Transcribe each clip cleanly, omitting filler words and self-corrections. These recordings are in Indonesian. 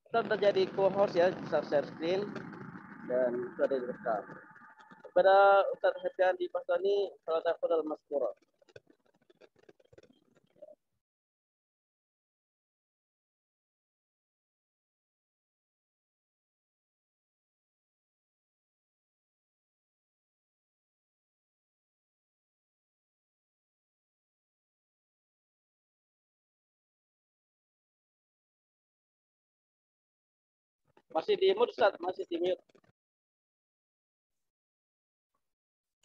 Kita sudah jadi co-host ya, bisa share screen dan sudah direkam. Kepada Ustaz Hadian di Pasani, salat aku dalam maskura. Masih di mute Ustaz, masih di mute.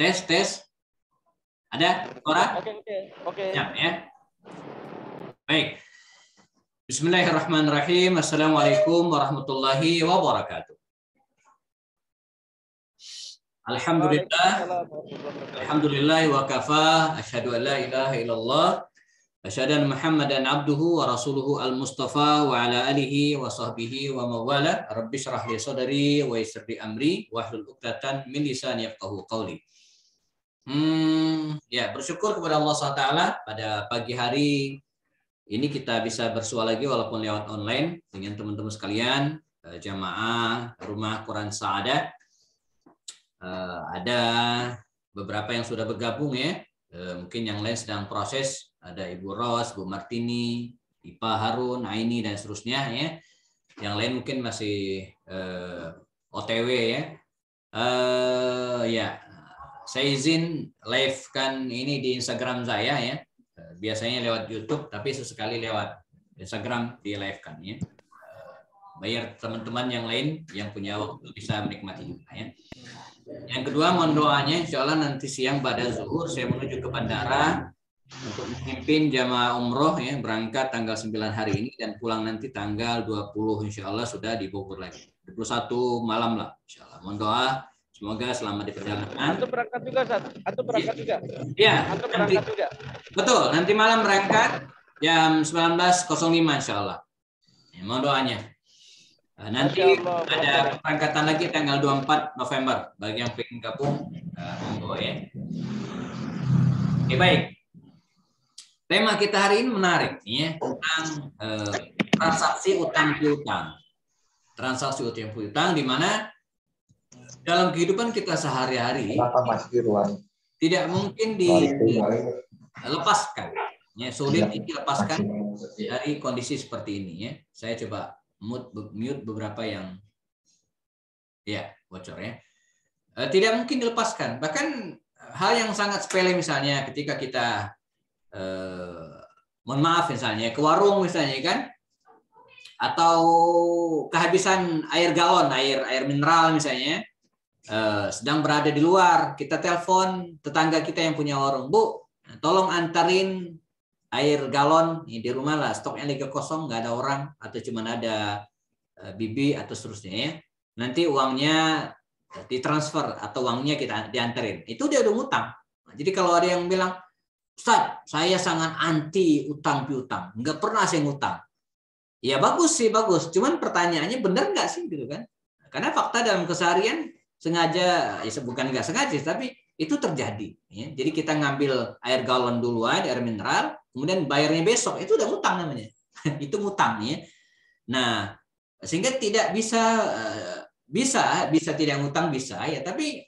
Tes. Ada suara? Oke. Ya. Baik. Bismillahirrahmanirrahim. Assalamualaikum warahmatullahi wabarakatuh. Alhamdulillah wa kafa. Asyhadu an la ilaha illallah. Asyhadu anna Muhammadan abduhu wa rasuluhu al-Mustafa wa ala alihi wa sahbihi wa mawala. Rabbi syrah li sadri wa yassir li amri wahlul 'uqdatam min lisani yafqahu qawli. Ya, bersyukur kepada Allah SWT pada pagi hari ini kita bisa bersua lagi walaupun lewat online dengan teman-teman sekalian, jamaah Rumah Quran Sa'adah. Ada beberapa yang sudah bergabung ya, mungkin yang lain sedang proses, ada Ibu Ros, Bu Martini, Ipa Harun, Aini dan seterusnya ya. Yang lain mungkin masih OTW ya. Ya, saya izin live kan ini di Instagram saya ya. Biasanya lewat YouTube, tapi sesekali lewat Instagram di live kan ya. Biar teman-teman yang lain yang punya waktu bisa menikmati juga ya. Yang kedua, mohon doanya, insya Allah nanti siang pada zuhur saya menuju ke bandara untuk memimpin jamaah umroh ya, berangkat tanggal 9 hari ini dan pulang nanti tanggal 20 insya Allah sudah di Bogor lagi. 21 malam lah insya Allah. Mohon doa semoga selamat di perjalanan. Antum berangkat juga, Ustaz? Antum berangkat juga? Iya. Antum berangkat juga? Betul, nanti malam berangkat jam 19.05 insya Allah. Ya, mohon doanya. Nanti ada perangkatan lagi tanggal 24 November bagi yang pengen gabung monggo ya. Oke, baik. Tema kita hari ini menarik ya, tentang transaksi utang piutang. Transaksi utang piutang di mana dalam kehidupan kita sehari-hari tidak mungkin dilepaskan. Ya, sulit dilepaskan dari kondisi seperti ini ya. Saya coba mute beberapa yang ya bocor ya. Tidak mungkin dilepaskan. Bahkan hal yang sangat sepele misalnya ketika kita mohon maaf misalnya ke warung misalnya kan, atau kehabisan air galon, air mineral misalnya, sedang berada di luar, kita telepon tetangga kita yang punya warung, Bu, tolong antarin air galon di rumah lah, stoknya lagi kosong, nggak ada orang atau cuma ada bibi atau seterusnya ya. Nanti uangnya ditransfer atau uangnya kita diantarin. Itu dia udah ngutang. Nah, jadi kalau ada yang bilang, Ustaz, saya sangat anti utang piutang, nggak pernah saya ngutang. Ya bagus sih, bagus. Cuman pertanyaannya benar nggak sih gitu kan? Karena fakta dalam keseharian sengaja, ya bukan nggak sengaja, tapi itu terjadi. Ya. Jadi kita ngambil air galon duluan, air mineral, kemudian bayarnya besok, itu udah ngutang namanya. Itu ngutang ya. Nah, sehingga tidak bisa tidak ngutang bisa ya, tapi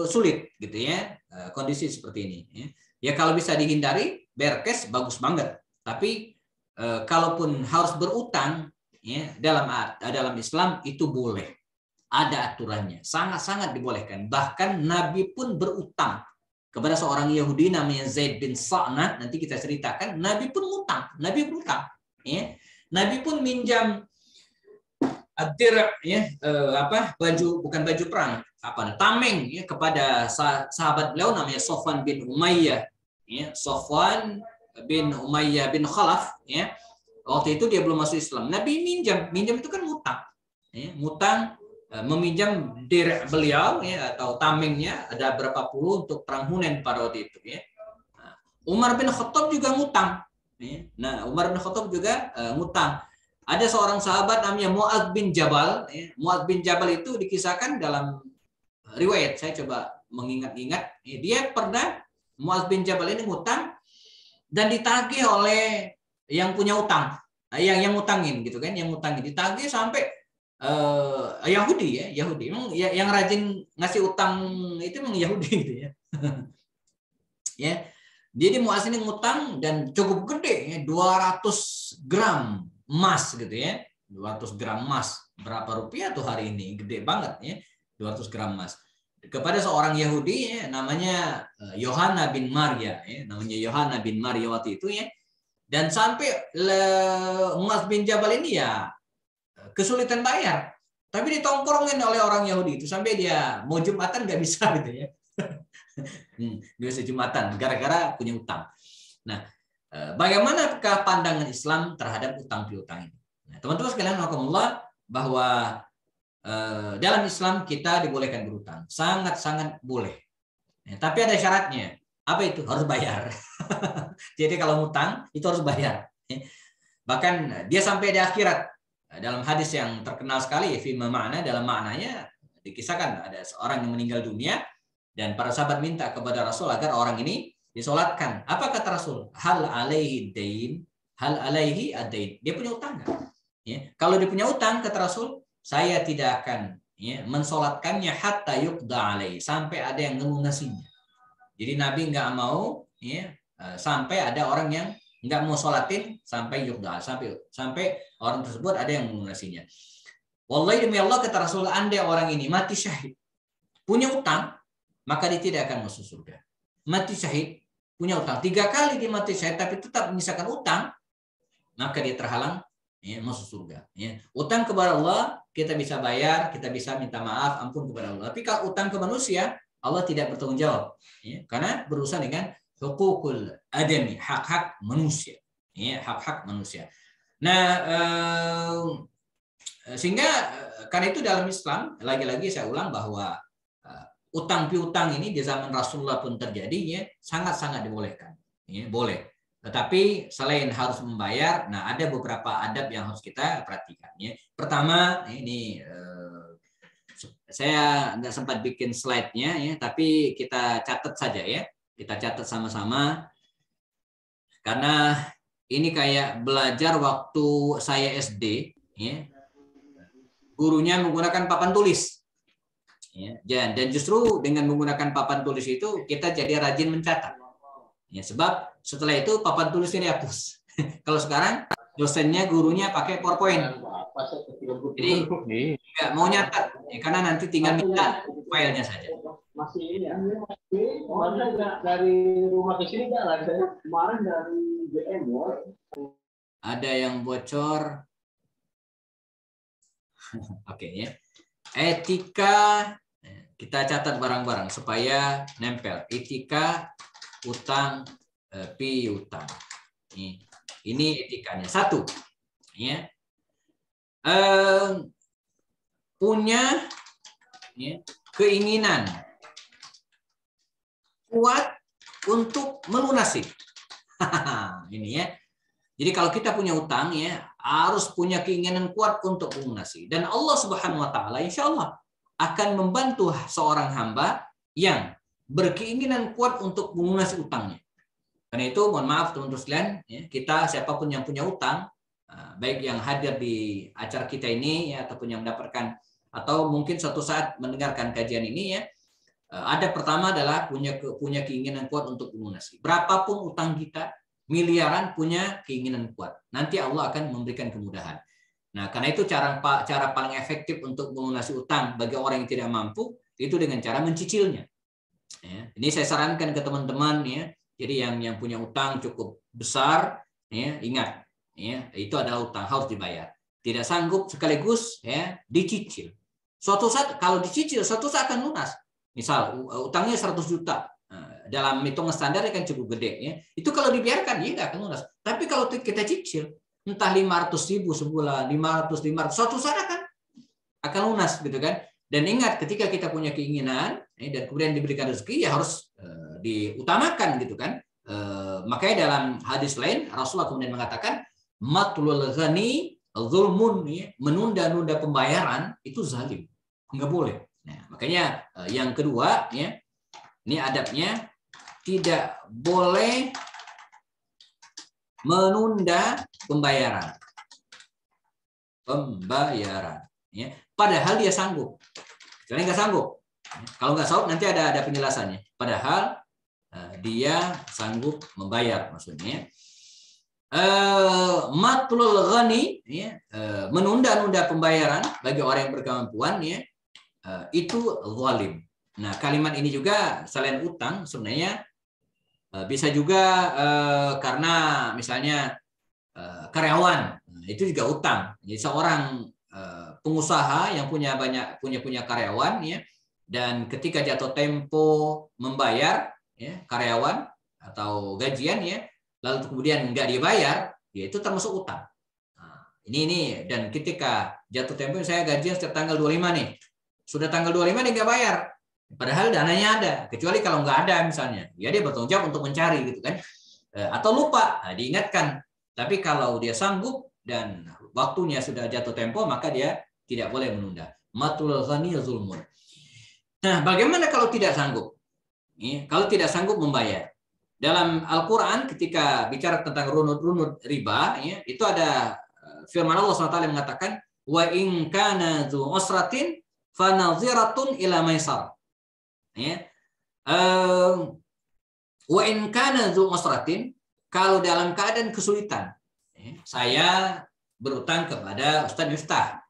sulit gitu ya kondisi seperti ini. Ya kalau bisa dihindari, berkes bagus banget. Tapi kalaupun harus berutang ya, dalam Islam itu boleh. Ada aturannya, sangat-sangat dibolehkan. Bahkan Nabi pun berutang kepada seorang Yahudi namanya Zaid bin Sa'nah. Nanti kita ceritakan, Nabi pun ngutang, Nabi berutang. Ya. Nabi pun minjam ya, baju, bukan baju perang, tameng ya, kepada sahabat beliau namanya Sofwan bin Umayyah. Ya, Sofwan bin Umayyah bin Khalaf. Ya. Waktu itu dia belum masuk Islam. Nabi minjam itu kan ngutang. Ya, ngutang. Meminjam direk beliau ya, atau tamengnya ada berapa puluh untuk perang Hunain pada waktu itu ya. Nah, Umar bin Khattab juga ngutang ya. Nah, Umar bin Khattab juga ngutang. Ada seorang sahabat namanya Mu'adz bin Jabal ya. Mu'adz bin Jabal itu dikisahkan dalam riwayat, saya coba mengingat-ingat ya, dia pernah, Mu'adz bin Jabal ini ngutang dan ditagih oleh yang punya utang yang ngutangin gitu kan, yang ngutangin ditagih sampai Yahudi ya, Yahudi emang yang rajin ngasih utang itu emang Yahudi gitu ya. Ya, jadi Muaz ini ngutang dan cukup gede ya, 200 gram emas gitu ya, 200 gram emas, berapa rupiah tuh hari ini, gede banget ya, 200 gram emas kepada seorang Yahudi ya, namanya Yohana bin Maria ya, namanya Yohana bin Maria waktu itu ya. Dan sampai Muaz bin Jabal ini ya kesulitan bayar, tapi ditongkrongin oleh orang Yahudi itu sampai dia mau Jumatan nggak bisa gitu ya. Bisa Jumatan gara-gara punya utang. Nah, bagaimanakah pandangan Islam terhadap utang piutang ini? Nah, teman-teman sekalian, alhamdulillah bahwa dalam Islam kita dibolehkan berutang, sangat-sangat boleh. Ya, tapi ada syaratnya. Apa itu? Harus bayar. Jadi kalau utang itu harus bayar. Bahkan dia sampai di akhirat. Dalam hadis yang terkenal sekali, fima makna, dalam maknanya dikisahkan ada seorang yang meninggal dunia dan para sahabat minta kepada Rasul agar orang ini disolatkan. Apa kata Rasul? Hal alaihi dain, hal alaihi adain. Dia punya utang nggak? Ya. Kalau dia punya utang, kata Rasul, saya tidak akan ya, mensolatkannya hatta yuqda alaihi, sampai ada yang ngelunasinya. Jadi Nabi nggak mau ya, sampai ada orang yang nggak mau sholatin sampai yuqda, sampai orang tersebut ada yang melunasinya. Wallahi demi Allah, kata Rasul, andai orang ini mati syahid, punya utang, maka dia tidak akan masuk surga. Mati syahid, punya utang 3 kali dia mati syahid, tapi tetap menyisakan utang, maka dia terhalang ya, masuk surga. Ya. Utang kepada Allah kita bisa bayar, kita bisa minta maaf, ampun kepada Allah. Tapi kalau utang ke manusia, Allah tidak bertanggung jawab, ya, karena berurusan dengan hukukul adami, hak-hak manusia, ya, hak-hak manusia. Nah, sehingga karena itu dalam Islam, lagi-lagi saya ulang bahwa utang piutang ini di zaman Rasulullah pun terjadi, ya, sangat-sangat dibolehkan, ya, boleh. Tetapi selain harus membayar, nah ada beberapa adab yang harus kita perhatikan. Ya. Pertama, ini saya nggak sempat bikin slide-nya, ya, tapi kita catat saja ya, kita catat sama-sama karena ini kayak belajar waktu saya SD, ya, gurunya menggunakan papan tulis, ya, dan justru dengan menggunakan papan tulis itu kita jadi rajin mencatat, ya, sebab setelah itu papan tulis ini dihapus. Kalau sekarang dosennya gurunya pakai PowerPoint. Jadi nggak mau nyatat, ya, karena nanti tinggal minta filenya saja. Masih ini ya, kemarin dari rumah ke sini jalan saya, kemarin dari BM. Ada yang bocor. Oke ya. Etika kita catat barang-barang supaya nempel. Etika utang piutang. Ini etikanya. 1, ya. Punya ya, keinginan kuat untuk melunasi. Ini ya. Jadi kalau kita punya utang, ya, harus punya keinginan kuat untuk melunasi. Dan Allah Subhanahu wa taala insya Allah akan membantu seorang hamba yang berkeinginan kuat untuk melunasi utangnya. Karena itu mohon maaf teman-teman sekalian, ya, kita siapapun yang punya utang, baik yang hadir di acara kita ini, ya, ataupun yang mendapatkan atau mungkin suatu saat mendengarkan kajian ini, ya, ada pertama adalah punya keinginan kuat untuk melunasi. Berapapun utang kita, miliaran, punya keinginan kuat. Nanti Allah akan memberikan kemudahan. Nah, karena itu cara paling efektif untuk melunasi utang bagi orang yang tidak mampu itu dengan cara mencicilnya. Ya, ini saya sarankan ke teman-teman, ya. Jadi yang punya utang cukup besar, ya, ingat, ya, itu adalah utang harus dibayar. Tidak sanggup sekaligus, ya, dicicil. Suatu saat kalau dicicil, suatu saat akan lunas. Misal utangnya 100 juta. Dalam hitungan standar kan cukup gede, ya. Itu kalau dibiarkan ya nggak akan lunas. Tapi kalau kita cicil entah 500.000 sebulan, 500, suatu saat akan lunas gitu kan. Dan ingat ketika kita punya keinginan dan kemudian diberikan rezeki ya harus diutamakan gitu kan. Makanya dalam hadis lain Rasulullah kemudian mengatakan matlul ghani zulmun, ya, menunda-nunda pembayaran itu zalim, nggak boleh. Nah, makanya yang kedua, ya, ini adabnya tidak boleh menunda pembayaran. pembayaran. Ya. Padahal dia sanggup. Kecuali nggak sanggup. Kalau nggak sanggup nanti ada penjelasannya. Padahal dia sanggup membayar, maksudnya. Matlul ghani, ya, menunda-nunda pembayaran bagi orang yang berkemampuan, ya, itu zalim. Nah, kalimat ini juga selain utang sebenarnya bisa juga karena misalnya karyawan, itu juga utang. Jadi seorang pengusaha yang punya karyawan, ya, dan ketika jatuh tempo membayar, ya, karyawan atau gajian, ya, lalu kemudian nggak dibayar, ya itu termasuk utang. Nah, ini dan ketika jatuh tempo saya gajian setiap tanggal 25 nih, sudah tanggal 25 nih nggak bayar, padahal dananya ada. Kecuali kalau nggak ada misalnya, ya dia bertanggung jawab untuk mencari gitu kan, atau lupa, nah, diingatkan. Tapi kalau dia sanggup dan waktunya sudah jatuh tempo, maka dia tidak boleh menunda. Matul ghani zulmun. Nah, bagaimana kalau tidak sanggup? Kalau tidak sanggup membayar. Dalam Al-Quran ketika bicara tentang runut-runut riba, ya, itu ada firman Allah SWT yang mengatakan, wa in kana dzu usratin fanadhiratun ila maisar. Ya. Wa in kana dzu usratin, kalau dalam keadaan kesulitan, ya, saya berutang kepada Ustadz Miftah,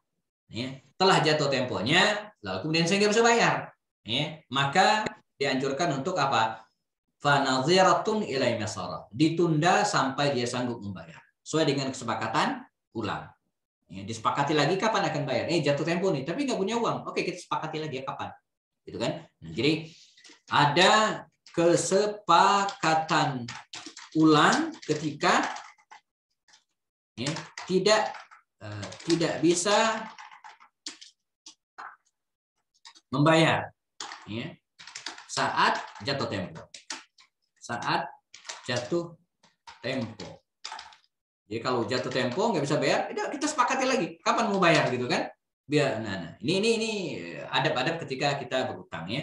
ya, telah jatuh temponya, lalu kemudian saya nggak bisa bayar, ya, maka dianjurkan untuk apa? Fanadhiratun ilai maisarah, ditunda sampai dia sanggup membayar sesuai dengan kesepakatan ulang. Ya, disepakati lagi kapan akan bayar. Jatuh tempo nih, tapi nggak punya uang. Oke, kita sepakati lagi kapan, gitu kan? Nah, jadi ada kesepakatan ulang ketika, ya, tidak bisa membayar, ya, saat jatuh tempo. Saat jatuh tempo. Jadi kalau jatuh tempo nggak bisa bayar, kita sepakati lagi kapan mau bayar, gitu kan? Biar, nah, ini adab-adab ketika kita berutang, ya.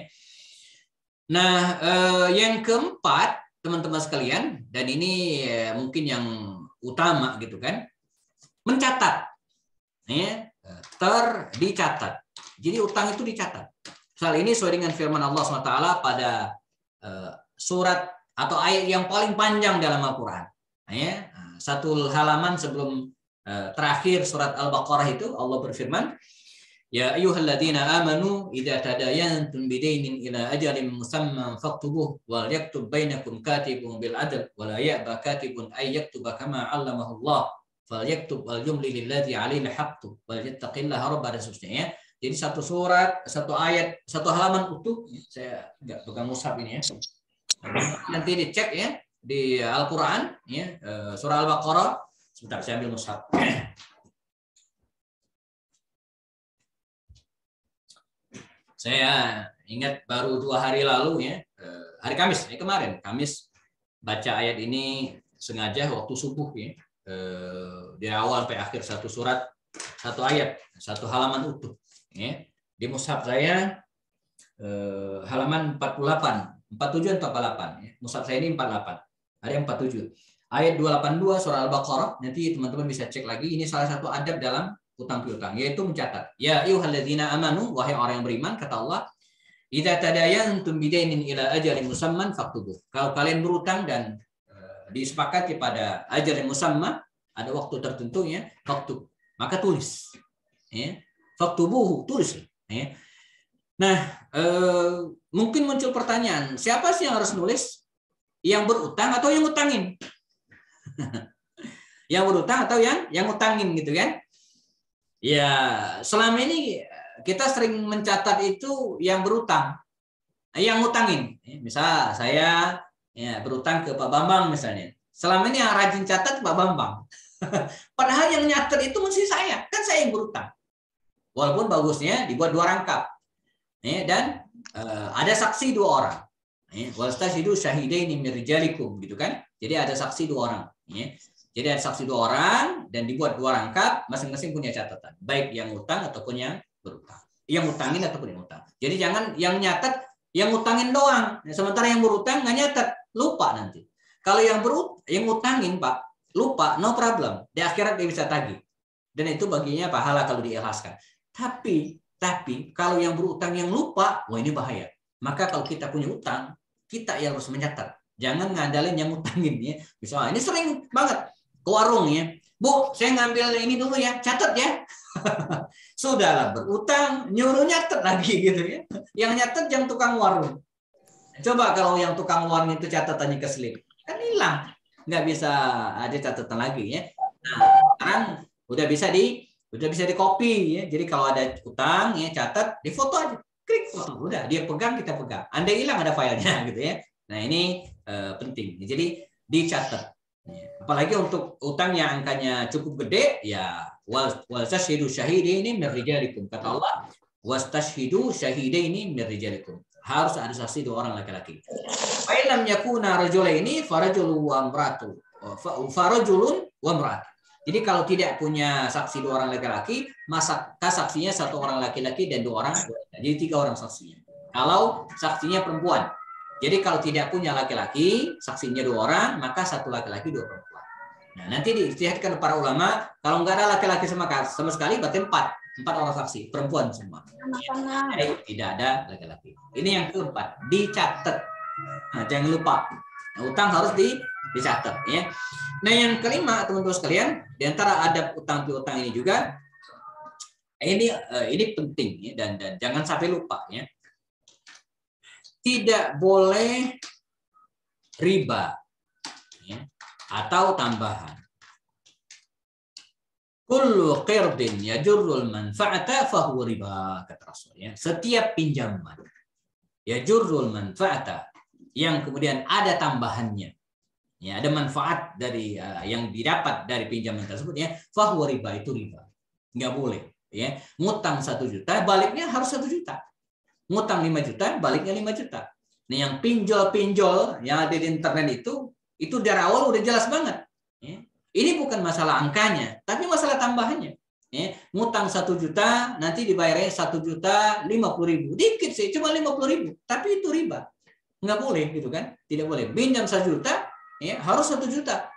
Nah, yang keempat, teman-teman sekalian, dan ini mungkin yang utama, gitu kan, mencatat, ya, dicatat. Jadi utang itu dicatat. Soal ini sesuai dengan firman Allah SWT pada surat atau ayat yang paling panjang dalam Al-Quran, ya, satu halaman sebelum terakhir surat Al-Baqarah itu Allah berfirman, ya ayyuhalladzina amanu idza tadayantum bidainin ila ajalin musamman faktubuh wal yaktub bainakum katibun bil adl wa la ya'ba katibun ay yaktuba kama 'allamahu Allah falyaktub wal yumli lilladzi 'alaihi haqqu wal yattaqillaha rabb, dan seterusnya, ya. Jadi satu surat, satu ayat, satu halaman utuh. Saya nggak pegang mushaf ini, ya. Nanti dicek, ya, di Al-Quran, ya, surah Al-Baqarah. Sebentar, saya ambil mushaf. Saya ingat baru 2 hari lalu, ya, hari Kamis, kemarin Kamis, baca ayat ini sengaja waktu subuh, ya, dari awal sampai akhir satu surat, satu ayat, satu halaman utuh, ya. Di mushaf saya halaman 47 dan 48, ya. Mushaf saya ini 48, ada yang 47. Ayat 282 surah Al-Baqarah, nanti teman-teman bisa cek lagi. Ini salah satu adab dalam utang piutang, yaitu mencatat. Ya ayyuhalladzina amanu, wahai orang yang beriman, kata Allah, idza tadayantum bidainin ila ajalin musamman faktubuh. Kalau kalian berutang dan disepakati pada ajalin musamma, ada waktu tertentu, ya, faktub, maka tulis, ya. Faktubuh, tulis, ya. Nah, mungkin muncul pertanyaan, siapa sih yang harus nulis? Yang berutang atau yang ngutangin? Yang berutang atau yang ngutangin, gitu kan? Ya, selama ini kita sering mencatat itu yang berutang, yang ngutangin. Misal saya, ya, berutang ke Pak Bambang misalnya. Selama ini yang rajin catat Pak Bambang. Padahal yang nyatet itu mesti saya, kan saya yang berutang. Walaupun bagusnya dibuat 2 rangkap. Ya, dan ada saksi 2 orang. Wastashhidu syahidaini min rijalikum, gitu kan? Jadi ada saksi 2 orang, ya. Jadi ada saksi 2 orang dan dibuat 2 rangkap, masing-masing punya catatan, baik yang utang ataupun yang berutang, yang utangin ataupun yang utang. Jadi jangan yang nyatet yang utangin doang, sementara yang berutang nggak nyatet, lupa nanti. Kalau yang utangin, Pak, lupa, no problem, di akhirat dia bisa tagih. Dan itu baginya pahala kalau diikhlaskan. Tapi kalau yang berutang yang lupa, wah ini bahaya. Maka kalau kita punya utang, kita yang harus mencatat. Jangan ngandalin yang utangin ya. Misalnya ini sering banget ke warung ya. Bu, saya ngambil ini dulu ya, catat ya. Sudahlah berutang, nyuruh nyatet lagi gitu ya. Yang nyatet yang tukang warung. Coba kalau yang tukang warung itu catatannya keselip, kan hilang, nggak bisa ada catatan lagi ya. Nah, sekarang udah bisa di copy ya. Jadi kalau ada utang ya catat, di foto aja, klik foto, udah dia pegang kita pegang. Andai hilang ada filenya gitu ya. Nah ini penting. Jadi dicatat. Apalagi untuk utang yang angkanya cukup gede, ya wastashhidu syahidaini min rijalikum, kata Allah, wastashhidu syahidaini min rijalikum. Harus ada saksi 2 orang laki-laki. Fa illam yakuna rajulaini farajulun wa imra'atun. Farajulun wa imra'atun. Jadi kalau tidak punya saksi 2 orang laki-laki, maka saksinya 1 orang laki-laki dan 2 orang wanita. Jadi 3 orang saksinya. Kalau saksinya perempuan. Jadi kalau tidak punya laki-laki, saksinya 2 orang, maka 1 laki-laki 2 perempuan. Nah, nanti diijtihadkan para ulama, kalau nggak ada laki-laki sama sekali, berarti 4 orang saksi, perempuan semua. Jadi tidak ada laki-laki. Ini yang keempat, dicatat. Nah, jangan lupa, utang harus dicatat ya. Nah, yang kelima, teman-teman sekalian, di antara adab utang piutang ini juga, ini penting ya, dan jangan sampai lupa ya. Tidak boleh riba ya, atau tambahan. Kullu qirdin yajurrul manfa'ata fahuwa riba, kata Rasul ya. Setiap pinjaman yajurrul manfa'ata yang kemudian ada tambahannya. Ya, ada manfaat dari yang didapat dari pinjaman tersebut ya, fahuwa riba, itu riba. Enggak boleh ya. Ngutang 1 juta, baliknya harus 1 juta. Ngutang 5 juta, baliknya 5 juta. Nah, yang pinjol-pinjol yang ada di internet itu dari awal udah jelas banget. Ya. Ini bukan masalah angkanya, tapi masalah tambahannya. Ya. Ngutang 1 juta, nanti dibayarnya 1.050.000. Dikit sih, cuma 50.000. Tapi itu riba. Nggak boleh gitu kan? Tidak boleh. Pinjam 1 juta, ya, harus 1 juta.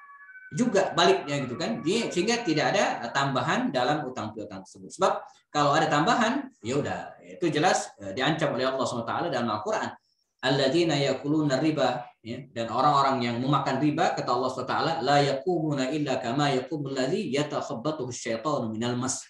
Juga baliknya gitu kan, sehingga tidak ada tambahan dalam utang piutang tersebut. Sebab kalau ada tambahan, ya udah itu jelas diancam oleh Allah SWT dalam Al-Qur'an. Alladzina yakuluna riba, ya, dan orang-orang yang memakan riba, kata Allah SWT, la yaqumuna illa kama yaqumul ladzi yatakhabbathu asyaitanu minal mas.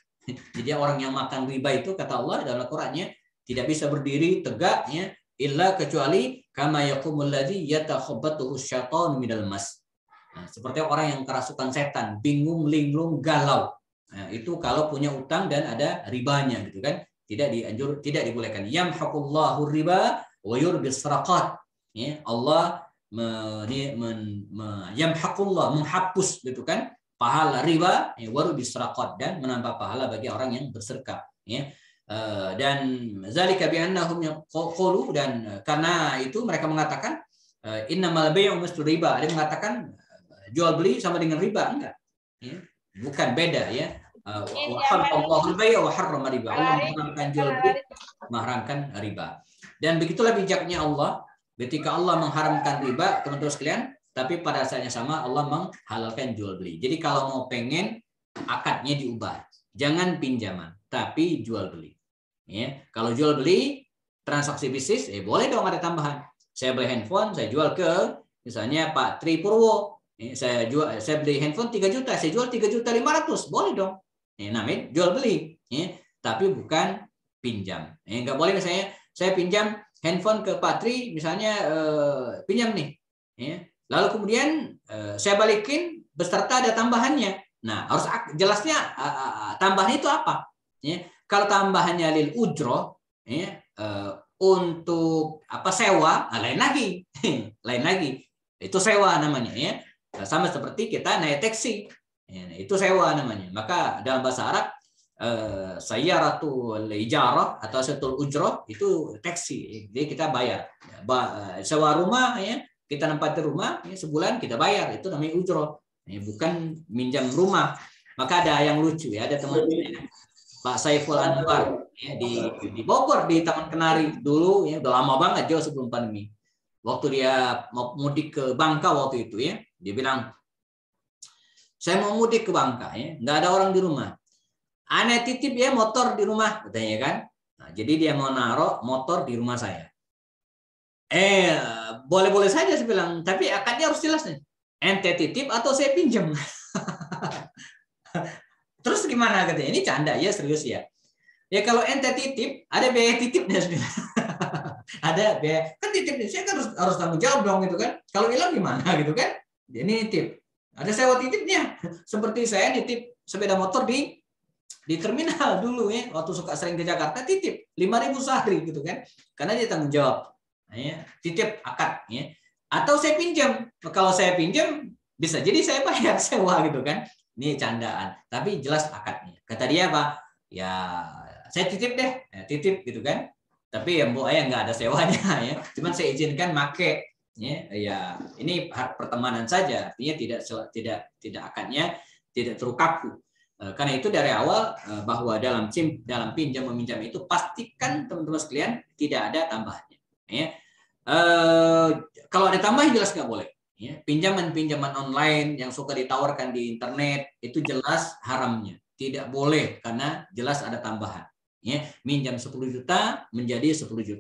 Jadi orang yang makan riba itu, kata Allah dalam Al-Qur'annya, tidak bisa berdiri tegak ya, illa kecuali kama yaqumul ladzi yatakhabbathu asyaitanu minal mas. Nah, seperti orang yang kerasukan setan, bingung, linglung, galau. Nah, itu kalau punya utang dan ada ribanya gitu kan, tidak dibolehkan. Yamhaqullahu riba wa yurbis sadaqat. Ya, Allah yamhaqullah, menghapus gitu kan pahala riba, ya, wa yurbis sadaqat, dan menambah pahala bagi orang yang bersedekah ya. Dan zalika bi annahum yaqulu, dan karena itu mereka mengatakan innamal bai'u mislu riba. Ada yang mengatakan jual beli sama dengan riba, enggak ya, bukan, beda ya. Allahul bai' wa harrama riba. Allah mengharamkan jual beli, mengharamkan riba. Dan begitulah bijaknya Allah ketika Allah mengharamkan riba, teman-teman sekalian, tapi pada saatnya sama Allah menghalalkan jual beli. Jadi kalau mau pengen, akadnya diubah, jangan pinjaman tapi jual beli ya. Kalau jual beli transaksi bisnis, boleh dong ada tambahan. Saya beli handphone, saya jual ke misalnya Pak Tri Purwo. Saya beli handphone 3 juta, saya jual 3.500.000, boleh dong. Namanya jual beli, ya. Tapi bukan pinjam. Nggak boleh misalnya saya pinjam handphone ke Pak Tri, misalnya pinjam nih, ya. Lalu kemudian saya balikin beserta ada tambahannya. Nah, harus jelasnya tambahan itu apa? Ya. Kalau tambahannya lil ujroh, ya, untuk apa, sewa, lain lagi, lain lagi. Itu sewa namanya ya. Sama seperti kita naik taksi, itu sewa namanya. Maka dalam bahasa Arab sayyaratul ijarah atau satul ujrah itu taksi. Jadi kita bayar. Sewa rumah ya, kita nempati rumah ya, sebulan kita bayar, itu namanya ujrah. Bukan minjam rumah. Maka ada yang lucu ya, ada teman Pak Saiful Anwar ya, di Bogor, di Taman Kenari dulu ya, udah lama banget, jauh sebelum pandemi. Waktu dia mau mudik ke Bangka waktu itu ya, dia bilang, saya mau mudik ke Bangka ya, nggak ada orang di rumah. Ane titip ya motor di rumah, katanya kan. Nah, jadi dia mau naruh motor di rumah saya. Boleh-boleh saja saya bilang, tapi akadnya harus jelas nih. Ente titip atau saya pinjam? Terus gimana katanya? Ini canda ya, serius ya. Ya kalau ente titip, ada biaya titipnya. Ada biaya, kan titip saya kan harus tanggung jawab dong gitu kan. Kalau hilang gimana gitu kan? Ini titip. Ada sewa titipnya. Seperti saya nitip sepeda motor di terminal dulu ya, waktu suka sering ke Jakarta titip 5.000 sehari gitu kan. Karena dia tanggung jawab. Nah, ya, titip akad ya. Atau saya pinjam. Kalau saya pinjam bisa jadi saya bayar sewa gitu kan. Ini candaan, tapi jelas akadnya. Kata dia apa? Ya, saya titip deh, ya, titip gitu kan. Tapi ya mbok ayah nggak ada sewanya ya. Cuman saya izinkan make ya ini pertemanan saja, artinya tidak akadnya tidak terkaku. Karena itu dari awal bahwa dalam pinjam meminjam itu pastikan teman-teman sekalian tidak ada tambahannya. Ya. Kalau ada tambahan jelas nggak boleh. Ya. Pinjaman online yang suka ditawarkan di internet itu jelas haramnya. Tidak boleh karena jelas ada tambahan. Ya. Minjam 10 juta menjadi 10.500.000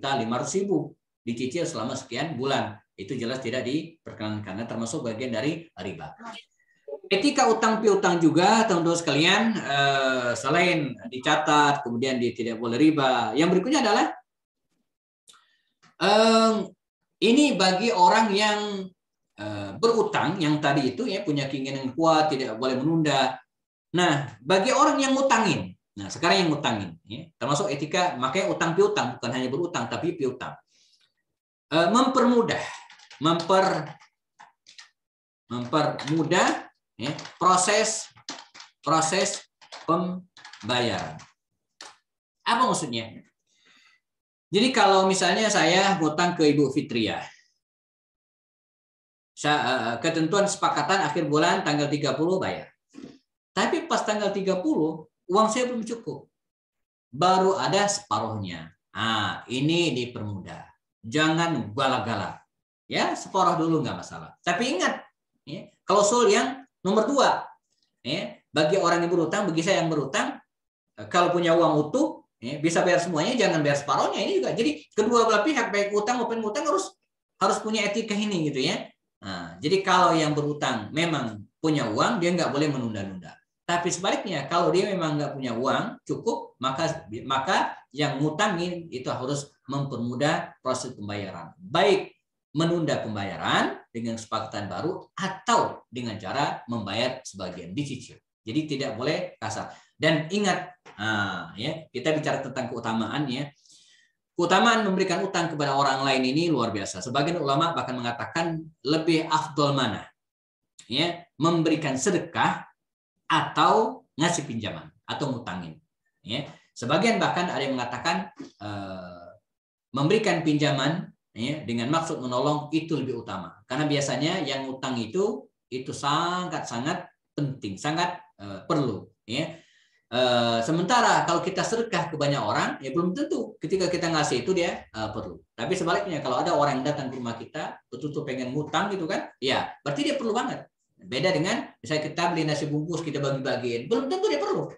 dicicil selama sekian bulan. Itu jelas tidak diperkenankan karena termasuk bagian dari riba. Etika utang piutang juga teman-teman sekalian, selain dicatat kemudian tidak boleh riba. Yang berikutnya adalah ini bagi orang yang berutang yang tadi itu ya punya keinginan kuat, tidak boleh menunda. Nah, bagi orang yang ngutangin, nah sekarang yang ngutangin, ya, termasuk etika, makanya utang piutang bukan hanya berutang tapi piutang. Mempermudah ya, proses pembayaran. Apa maksudnya? Jadi kalau misalnya saya ngutang ke Ibu Fitria, ketentuan kesepakatan akhir bulan tanggal 30 bayar. Tapi pas tanggal 30 uang saya belum cukup. Baru ada separuhnya. Ini dipermudah. Jangan galak-galak. Ya, separuh dulu nggak masalah. Tapi ingat, ya, klausul yang nomor 2. Ya, bagi orang yang berutang, bagi saya yang berutang, kalau punya uang utuh, ya, bisa bayar semuanya, jangan bayar separuhnya. Ini juga. Jadi kedua belah pihak baik utang maupun ngutang harus punya etika ini gitu ya. Nah, jadi kalau yang berutang memang punya uang, dia nggak boleh menunda-nunda. Tapi sebaliknya, kalau dia memang nggak punya uang cukup, maka yang ngutangin itu harus mempermudah proses pembayaran. Baik menunda pembayaran dengan kesepakatan baru atau dengan cara membayar sebagian dicicil. Jadi tidak boleh kasar. Dan ingat, ya kita bicara tentang keutamaan ya. Keutamaan memberikan utang kepada orang lain ini luar biasa. Sebagian ulama bahkan mengatakan lebih afdol mana, ya, memberikan sedekah atau ngasih pinjaman atau ngutangin. Ya. Sebagian bahkan ada yang mengatakan memberikan pinjaman ya, dengan maksud menolong itu lebih utama. Karena biasanya yang utang itu sangat-sangat penting, sangat perlu. Ya. Sementara kalau kita sedekah ke banyak orang, ya belum tentu ketika kita ngasih itu dia perlu. Tapi sebaliknya kalau ada orang yang datang ke rumah kita betul-betul pengen ngutang gitu kan, ya berarti dia perlu banget. Beda dengan misalnya kita beli nasi bungkus kita bagi-bagiin, belum tentu dia perlu.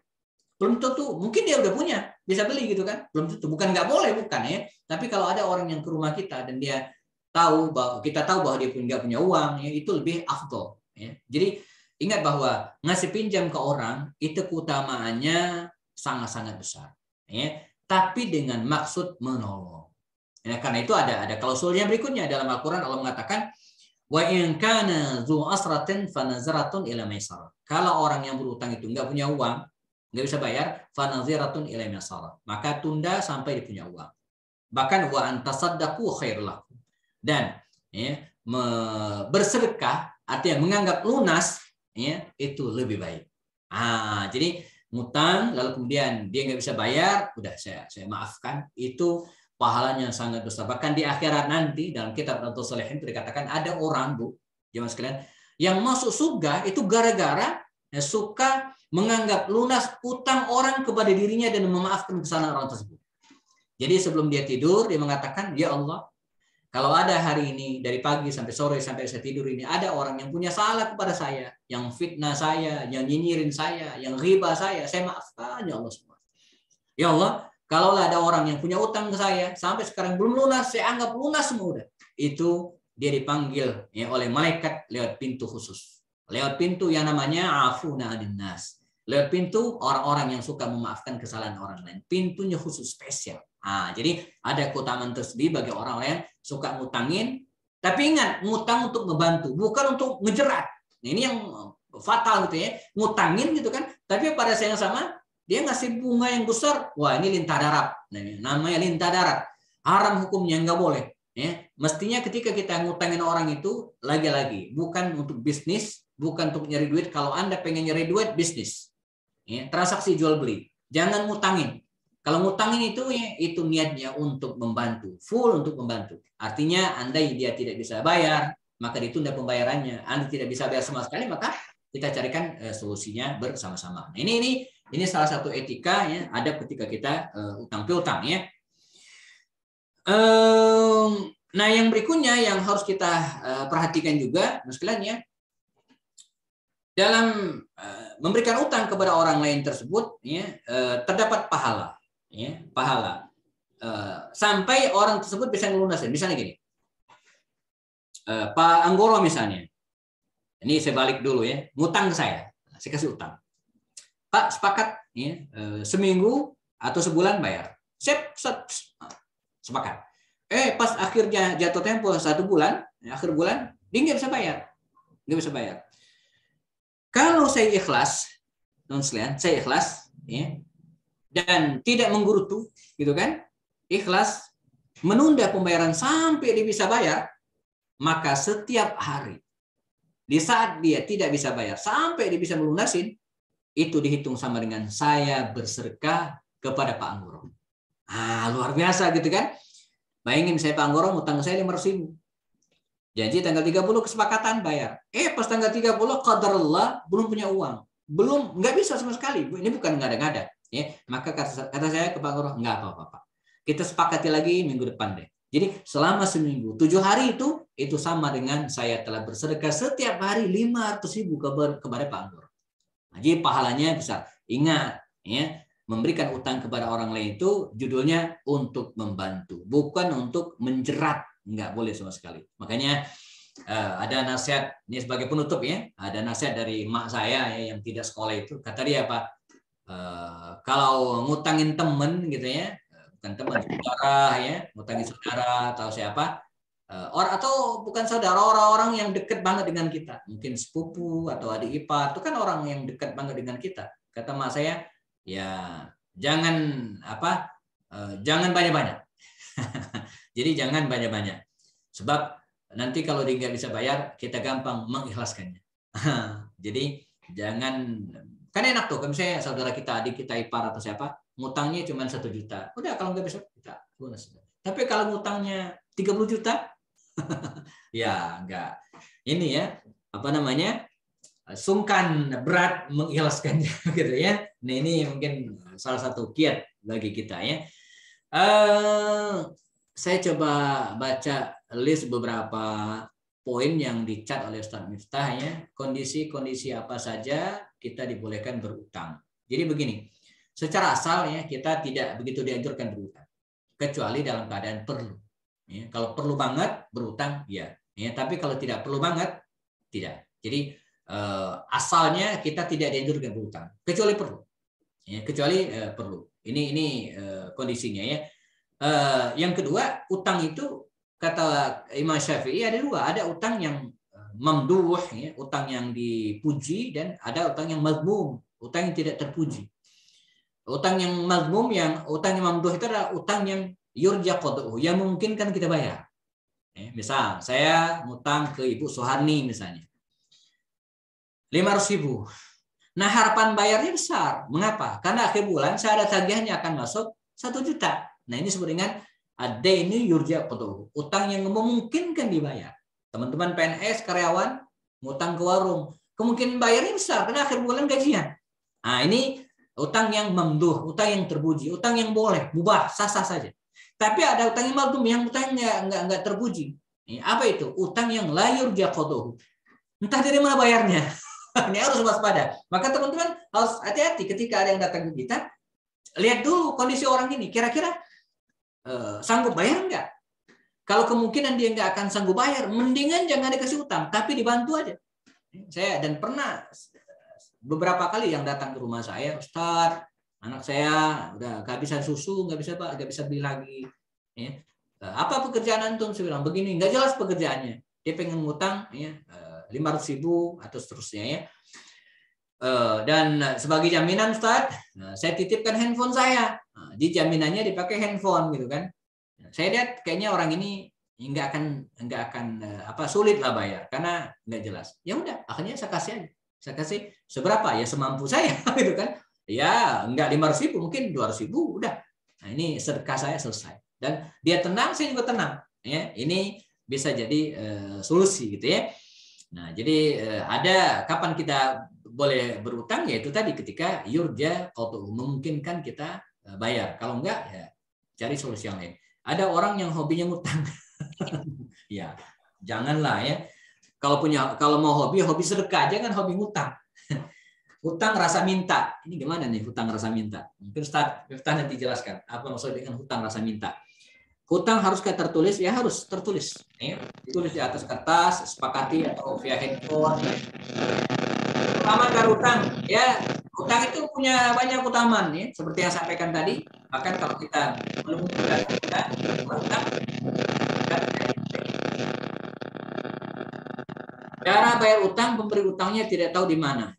Belum tentu, mungkin dia udah punya, bisa beli gitu kan. Belum tentu, bukan nggak boleh, bukan ya. Tapi kalau ada orang yang ke rumah kita dan dia kita tahu bahwa dia nggak punya uang, ya itu lebih afdol. Ya. Jadi ingat bahwa ngasih pinjam ke orang itu keutamaannya sangat-sangat besar. Ya. Tapi dengan maksud menolong. Ya, karena itu ada klausulnya berikutnya dalam Al-Quran Allah mengatakan wa in kana dzu asratin fanazaratun ila maisarah. Kalau orang yang berutang itu nggak punya uang, nggak bisa bayar, fanaziratun ila maisarah. Maka tunda sampai dia punya uang. Bahkan wa antasaddaqu khairul lakum. Dan ya, bersedekah artinya menganggap lunas ya, itu lebih baik. Jadi ngutang lalu kemudian dia nggak bisa bayar, udah saya maafkan, itu pahalanya sangat besar. Bahkan di akhirat nanti dalam kitab Riyadhus Shalihin itu dikatakan ada orang, Bu, jemaah sekalian, yang masuk surga itu gara-gara suka menganggap lunas utang orang kepada dirinya dan memaafkan kesalahan orang tersebut. Jadi sebelum dia tidur dia mengatakan, ya Allah, kalau ada hari ini dari pagi sampai sore sampai saya tidur ini ada orang yang punya salah kepada saya, yang fitnah saya, yang nyinyirin saya, yang riba saya maafkan ya Allah semua. Ya Allah, kalaulah ada orang yang punya utang ke saya sampai sekarang belum lunas, saya anggap lunas semua udah. Itu dia dipanggil ya oleh malaikat lewat pintu khusus. Lewat pintu yang namanya afuna 'anil nas. Lewat pintu orang-orang yang suka memaafkan kesalahan orang lain. Pintunya khusus spesial. Nah, jadi ada keutamaan tersendiri bagi orang-orang yang suka ngutangin. Tapi ingat, ngutang untuk ngebantu, bukan untuk ngejerat. Nah, ini yang fatal gitu ya. Ngutangin gitu kan. Tapi pada saat yang sama, dia ngasih bunga yang besar. Wah, ini lintah darat. Nah, ini namanya lintah darat. Haram hukumnya, nggak boleh. Ya, mestinya ketika kita ngutangin orang itu, lagi-lagi, bukan untuk bisnis, bukan untuk nyari duit. Kalau Anda pengen nyari duit, bisnis. Ya, transaksi jual beli. Jangan ngutangin. Kalau ngutangin itu ya, itu niatnya untuk membantu, full untuk membantu. Artinya andai dia tidak bisa bayar, maka ditunda pembayarannya. Anda tidak bisa bayar sama sekali, maka kita carikan solusinya bersama-sama. Nah, ini salah satu etika ya, ada ketika kita utang piutang ya. Nah, yang berikutnya yang harus kita perhatikan juga, sekalian ya, dalam memberikan utang kepada orang lain tersebut ya, terdapat pahala. Ya, pahala sampai orang tersebut bisa melunasi. Misalnya gini, Pak Anggoro misalnya, ini saya balik dulu ya, ngutang ke saya kasih utang. Pak sepakat ya, seminggu atau sebulan bayar. Sepakat. Pas akhirnya jatuh tempo 1 bulan, akhir bulan dia nggak bisa bayar, Kalau saya ikhlas, non-sekalian, saya ikhlas ya, dan tidak menggerutu, gitu kan? Ikhlas, menunda pembayaran sampai dia bisa bayar, maka setiap hari, di saat dia tidak bisa bayar sampai dia bisa melunasin, itu dihitung sama dengan saya bersedekah kepada Pak Anggoro. Luar biasa gitu kan? Bayangin saya Pak Anggoro ngutang saya 500.000. Janji tanggal 30 kesepakatan bayar. Pas tanggal 30 qadarullah belum punya uang. Belum, nggak bisa sama sekali. Ini bukan ngada-ngada. Ya, maka kata saya ke Pak Anggoro, nggak apa-apa, Pak. Kita sepakati lagi minggu depan deh. Jadi selama seminggu, 7 hari itu sama dengan saya telah bersedekah setiap hari 500.000 kepada Pak Anggoro. Nah, jadi pahalanya besar. Ingat, ya, memberikan utang kepada orang lain itu judulnya untuk membantu, bukan untuk menjerat. Nggak boleh sama sekali. Makanya ada nasihat ini sebagai penutup ya. Ada nasihat dari emak saya ya, yang tidak sekolah itu. Kata dia, Pak. Kalau ngutangin temen gitu ya, bukan teman, saudara ya, ngutangin saudara atau siapa, orang atau bukan saudara, orang-orang yang dekat banget dengan kita, mungkin sepupu atau adik ipar, itu kan orang yang dekat banget dengan kita. Kata mak saya, ya jangan jangan banyak-banyak. Jadi jangan banyak-banyak, sebab nanti kalau dia nggak bisa bayar, kita gampang mengikhlaskannya. Jadi jangan. Kan enak tuh, kalau misalnya saudara kita, adik kita, ipar atau siapa, ngutangnya cuma 1 juta. Udah kalau nggak bisa kita lunas. Tapi kalau ngutangnya 30 juta, ya enggak. Ini ya, sungkan, berat mengikhlaskannya gitu ya. Nah, ini mungkin salah satu kiat bagi kita ya. Saya coba baca list beberapa poin yang dicat oleh Ustaz Miftah ya, kondisi-kondisi apa saja kita dibolehkan berutang. Jadi begini, secara asal ya kita tidak begitu dianjurkan berutang, kecuali dalam keadaan perlu. Ya, kalau perlu banget berutang ya, tapi kalau tidak perlu banget tidak. Jadi asalnya kita tidak dianjurkan berutang, kecuali perlu. Ya, kecuali perlu. Ini kondisinya ya. Yang kedua, utang itu kata Imam Syafi'i ada 2, ada utang yang mamduh ya, utang yang dipuji, dan ada utang yang mazmum, utang yang tidak terpuji. Utang yang mazmum, utang yang mamduh itu adalah utang yang yurja qad'uhu, yang memungkinkan kita bayar. Misal saya ngutang ke Ibu Soeharni misalnya 500.000. Nah, harapan bayarnya besar. Mengapa? Karena akhir bulan saya ada tagihannya akan masuk 1 juta. Nah, ini disebut dengan ada ini yurja qad'uhu, utang yang memungkinkan dibayar. Teman-teman PNS, karyawan, ngutang ke warung, kemungkinan bayarnya besar karena akhir bulan gajian. Nah, ini utang yang mamduh, utang yang terpuji, utang yang boleh, mubah, sah-sah saja. Tapi ada utang yang maldum, yang utangnya nggak terpuji. Apa itu? Utang yang la yurja qadahu. Entah dari mana bayarnya. Ini harus waspada. Maka teman-teman harus hati-hati ketika ada yang datang ke kita. Lihat dulu kondisi orang ini. Kira-kira sanggup bayar nggak? Kalau kemungkinan dia nggak akan sanggup bayar, mendingan jangan dikasih utang, tapi dibantu aja. Saya dan pernah beberapa kali yang datang ke rumah saya, Ustadz, anak saya udah kehabisan susu, nggak bisa Pak, nggak bisa beli lagi. Ya. Apa pekerjaan antum? Saya bilang begini, nggak jelas pekerjaannya. Dia pengen ngutang, ya, 500.000 atau seterusnya ya. Dan sebagai jaminan Ustadz, saya titipkan handphone saya. Di jaminannya dipakai handphone gitu kan. Saya lihat kayaknya orang ini nggak akan sulit lah bayar karena nggak jelas. Ya udah, akhirnya saya kasih aja. Saya kasih seberapa ya semampu saya gitu kan. Ya nggak 500.000 mungkin 200.000 udah. Nah ini sedekah saya selesai. Dan dia tenang, saya juga tenang. Ya ini bisa jadi solusi gitu ya. Nah jadi ada kapan kita boleh berutang yaitu tadi ketika yurja qadahu, memungkinkan kita bayar. Kalau enggak ya cari solusi yang lain. Ada orang yang hobinya ngutang. Ya, janganlah ya. Kalau mau hobi sedekah, jangan hobi ngutang. Hutang rasa minta. Ini gimana nih hutang rasa minta? Mungkin Ustaz nanti jelaskan apa maksudnya dengan hutang rasa minta. Hutang haruskah tertulis? Ya harus tertulis. Ya. Tulis di atas kertas, sepakati atau via handphone. Utama hutang, ya hutang itu punya banyak utamaan ya, seperti yang saya sampaikan tadi. Bahkan kalau kita belum kita hutang, cara bayar utang, pemberi utangnya tidak tahu di mana.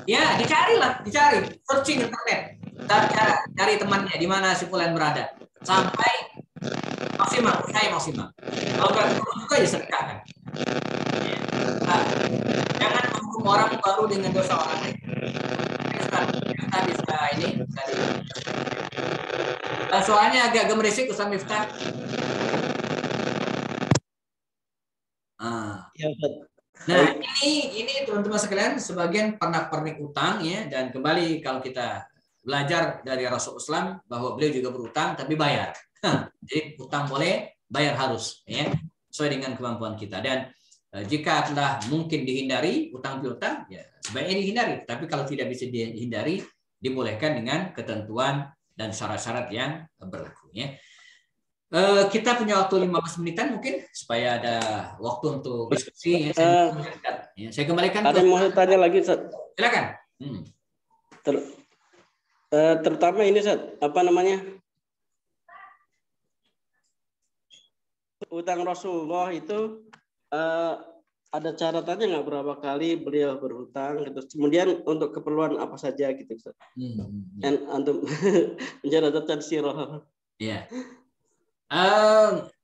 Ya dicari, searching internet, cari temannya di mana si fulan berada, sampai maksimal. Kalau nggak juga ya sedekahkan. Nah, jangan menghukum orang baru dengan dosa orang lain. Kita bisa ini. Soalnya agak gemerisik Ustaz Miftah. Ya, nah ini teman-teman sekalian sebagian pernak-pernik utang ya, dan kembali kalau kita belajar dari Rasul Islam bahwa beliau juga berutang tapi bayar. Jadi utang boleh, bayar harus ya, sesuai dengan kemampuan kita. Dan jika telah mungkin dihindari utang piutang ya sebaiknya dihindari. Tapi kalau tidak bisa dihindari, dibolehkan dengan ketentuan dan syarat-syarat yang berlaku ya. Kita punya waktu 15 menitan mungkin supaya ada waktu untuk diskusi. Saya kembalikan. Ada yang mau tanya lagi, Ustaz? Silakan. Terutama ini, Ustaz, apa namanya? Utang Rasulullah itu ada catatannya nggak berapa kali beliau berhutang gitu. Kemudian untuk keperluan apa saja gitu, Ustaz. Antum mencatatkan sirah. Iya.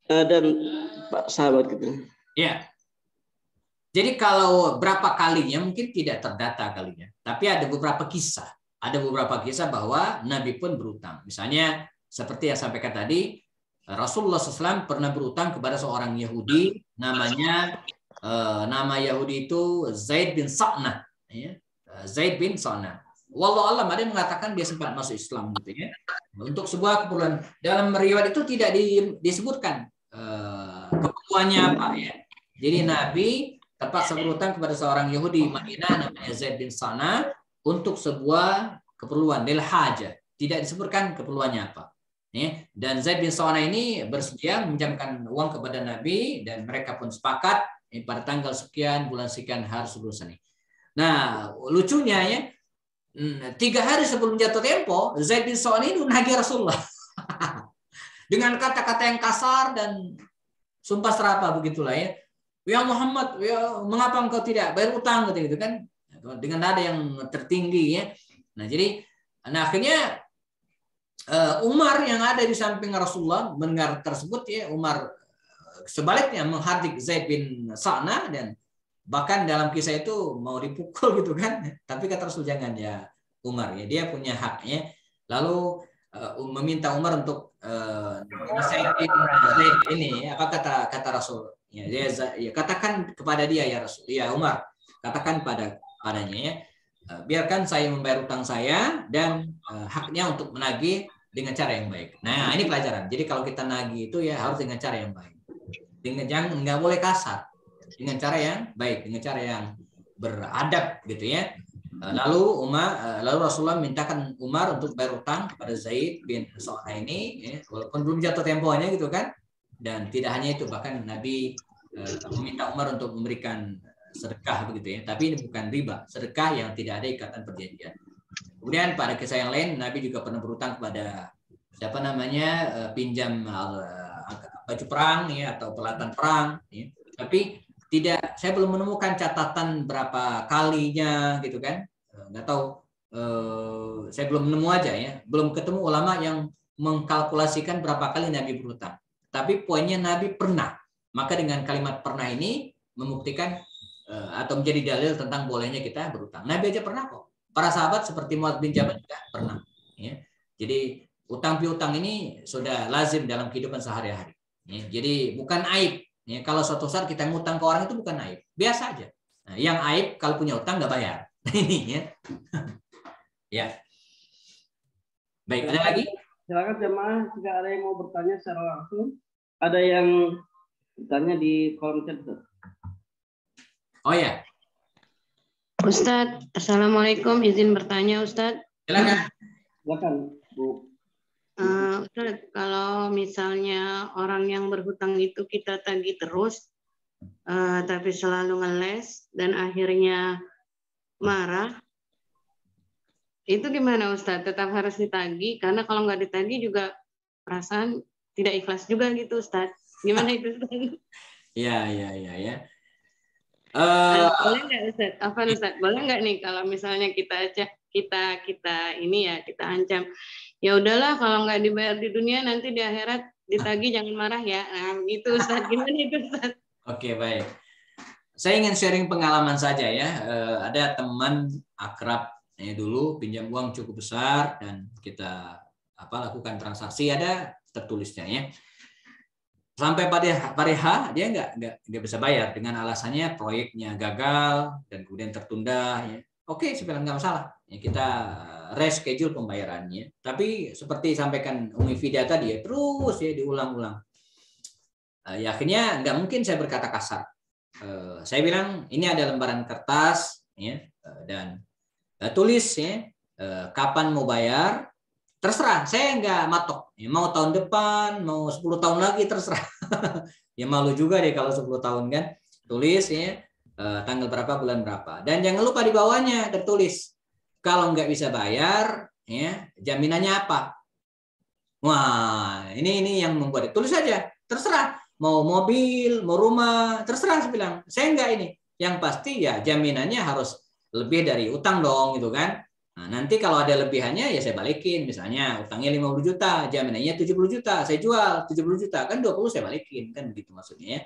Dan Pak sahabat gitu. Ya. Jadi kalau berapa kalinya mungkin tidak terdata kalinya, tapi ada beberapa kisah. Ada beberapa kisah bahwa Nabi pun berutang. Misalnya seperti yang sampaikan tadi, Rasulullah SAW pernah berutang kepada seorang Yahudi, namanya nama Yahudi itu Zaid bin Sa'nah. Ya. Zaid bin Sa'nah. Wallahu alam, ada yang mengatakan dia sempat masuk Islam gitu ya. Untuk sebuah keperluan. Dalam riwayat itu tidak disebutkan keperluannya apa ya. Jadi Nabi terpaksa berutang kepada seorang Yahudi Madinah namanya Zaid bin Sa'nah untuk sebuah keperluan lil hajah. Tidak disebutkan keperluannya apa. Ya. Dan Zaid bin Sa'nah ini bersedia meminjamkan uang kepada Nabi dan mereka pun sepakat pada tanggal sekian bulan sekian harus lulusan ini. Nah, lucunya ya, 3 hari sebelum jatuh tempo, Zaid bin Sa'nah ini menagih Rasulullah dengan kata-kata yang kasar dan sumpah serapah begitulah ya. Ya Muhammad, ya, mengapa engkau tidak bayar utang gitu kan? Dengan nada yang tertinggi ya. Nah jadi, akhirnya Umar yang ada di samping Rasulullah mendengar tersebut ya, Umar sebaliknya menghardik Zaid bin Sa'nah dan bahkan dalam kisah itu mau dipukul gitu kan, tapi kata Rasul jangan ya Umar ya, dia punya haknya. Lalu meminta Umar untuk nasihatin Zaid ini apa kata Rasul ya, dia ya, katakan kepada dia ya Rasul ya Umar, katakan padanya ya, biarkan saya membayar utang saya dan haknya untuk menagih dengan cara yang baik. Nah, ini pelajaran. Jadi kalau kita nagih itu ya harus dengan cara yang baik. Jangan nggak boleh kasar. Dengan cara yang baik, dengan cara yang beradab gitu ya. Lalu Rasulullah mintakan Umar untuk bayar utang kepada Zaid bin Sa'ad ini, ya, walaupun belum jatuh temponya gitu kan. Dan tidak hanya itu, bahkan Nabi meminta Umar untuk memberikan sedekah begitu ya. Tapi ini bukan riba, sedekah yang tidak ada ikatan perjanjian. Kemudian pada kisah yang lain, Nabi juga pernah berutang kepada siapa namanya, pinjam baju perang ya atau peralatan perang. Ya. Tapi tidak, saya belum menemukan catatan berapa kalinya gitu kan. Nggak tahu, saya belum nemu aja ya, belum ketemu ulama yang mengkalkulasikan berapa kali Nabi berutang. Tapi poinnya Nabi pernah. Maka dengan kalimat pernah ini membuktikan atau menjadi dalil tentang bolehnya kita berutang. Nabi aja pernah kok. Para sahabat seperti Muadz bin Jabal juga pernah. Ya. Jadi utang piutang ini sudah lazim dalam kehidupan sehari-hari. Ya. Jadi bukan aib. Ya. Kalau suatu saat kita ngutang ke orang itu bukan aib, biasa aja. Nah, yang aib kalau punya utang nggak bayar. Ini ya. Ya. Baik, ada lagi? Silakan jemaah jika ada yang mau bertanya secara langsung. Ada yang bertanya di kolom chat. Oh ya. Ustadz, Assalamualaikum. Izin bertanya, Ustadz. Silakan. Silakan, Bu. Ustadz, kalau misalnya orang yang berhutang itu kita tagih terus, tapi selalu ngeles dan akhirnya marah, itu gimana Ustadz? Tetap harus ditagih, karena kalau nggak ditagih juga perasaan tidak ikhlas juga gitu, Ustadz. Gimana itu, Ustadz? Ya. Boleh nggak Ustadz? Apa Ustadz? Boleh nggak nih kalau misalnya kita ancam, ya udahlah kalau nggak dibayar di dunia nanti di akhirat ditagih, jangan marah ya. Nah gitu Ustadz. Gimana itu Ustadz? Oke, baik. Saya ingin sharing pengalaman saja ya. Ada teman akrab dulu pinjam uang cukup besar dan kita lakukan transaksi, ada tertulisnya ya. Sampai pada H dia nggak bisa bayar dengan alasannya proyeknya gagal dan kemudian tertunda. Ya. Oke, saya bilang nggak masalah. Ya, kita reschedule pembayarannya. Tapi seperti sampaikan Umi Fida tadi ya, terus ya diulang-ulang. Ya akhirnya nggak mungkin saya berkata kasar. Saya bilang ini ada lembaran kertas ya, dan tulis ya kapan mau bayar. Terserah, saya nggak matok. Ya, mau tahun depan, mau 10 tahun lagi, terserah. Ya malu juga deh kalau 10 tahun kan. Tulis ya tanggal berapa, bulan berapa. Dan jangan lupa di bawahnya tertulis. Kalau nggak bisa bayar, ya jaminannya apa? Wah, ini yang membuat. Tulis aja, terserah. Mau mobil, mau rumah, terserah saya bilang. Saya nggak ini. Yang pasti ya jaminannya harus lebih dari utang dong gitu kan. Nah, nanti kalau ada lebihannya ya saya balikin. Misalnya utangnya 50 juta, jaminannya 70 juta, saya jual 70 juta, kan 20 saya balikin, kan begitu maksudnya.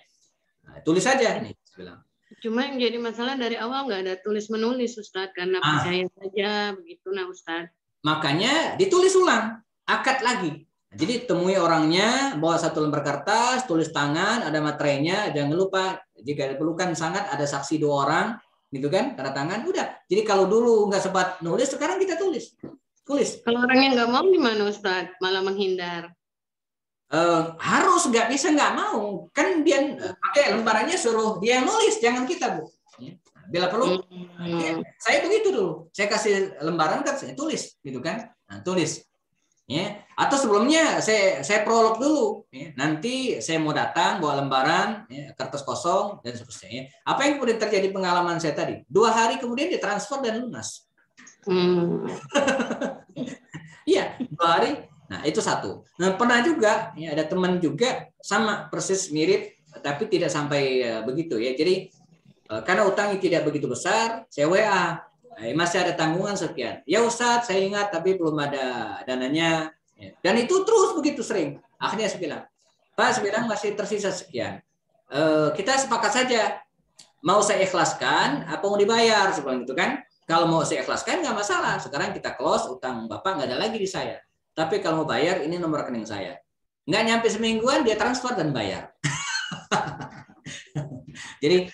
Nah, tulis saja nih, saya bilang. Cuma yang jadi masalah dari awal nggak ada tulis menulis Ustadz, karena percaya saja begitu nah Ustadz. Makanya ditulis ulang, akad lagi. Jadi temui orangnya, bawa satu lembar kertas, tulis tangan, ada materainya, jangan lupa jika diperlukan sangat ada saksi 2 orang. Gitu kan, tanda tangan, udah. Jadi kalau dulu nggak sempat nulis, sekarang kita tulis. Kalau orangnya nggak mau gimana Ustadz? Malah menghindar. Harus, nggak bisa nggak mau. Kan dia pakai lembarannya suruh dia yang nulis, jangan kita, Bu. Bila perlu, saya begitu dulu. Saya kasih lembaran kan saya tulis, gitu kan. Nah, tulis. Ya. Atau sebelumnya saya prolog dulu. Ya. Nanti saya mau datang bawa lembaran, ya, kertas kosong dan seterusnya. Apa yang kemudian terjadi pengalaman saya tadi? 2 hari kemudian ditransfer dan lunas. Iya, 2 hari. Nah itu satu. Nah pernah juga, ya, ada teman juga sama persis mirip, tapi tidak sampai begitu ya. Jadi karena utangnya tidak begitu besar, saya WA. Masih ada tanggungan sekian. Ya Ustadz, saya ingat tapi belum ada dananya. Dan itu terus begitu sering. Akhirnya saya bilang, Pak, sekarang masih tersisa sekian. Kita sepakat saja. Mau saya ikhlaskan, apa mau dibayar? Seperti itu kan. Kalau mau saya ikhlaskan, nggak masalah. Sekarang kita close, utang Bapak nggak ada lagi di saya. Tapi kalau mau bayar, ini nomor rekening saya. Nggak nyampe semingguan, dia transfer dan bayar. Jadi,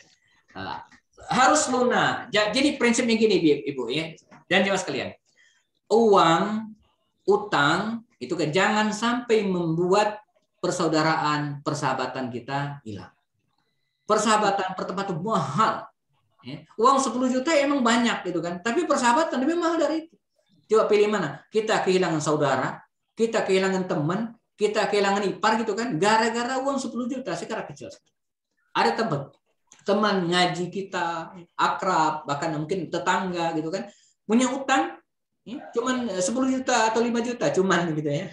harus lunak. Jadi prinsipnya gini Ibu ya, dan jemaah sekalian. Uang, utang Itu kan jangan sampai membuat persaudaraan, persahabatan kita hilang. Persahabatan pertama itu mahal. Ya. Uang 10 juta emang banyak gitu kan, tapi persahabatan lebih mahal dari itu. Coba pilih mana? Kita kehilangan saudara, kita kehilangan teman, kita kehilangan ipar gitu kan, gara-gara uang 10 juta sekarang kecil. Ada teman ngaji kita, akrab, bahkan mungkin tetangga gitu kan, punya utang, ya, cuman 10 juta atau 5 juta cuman gitu ya.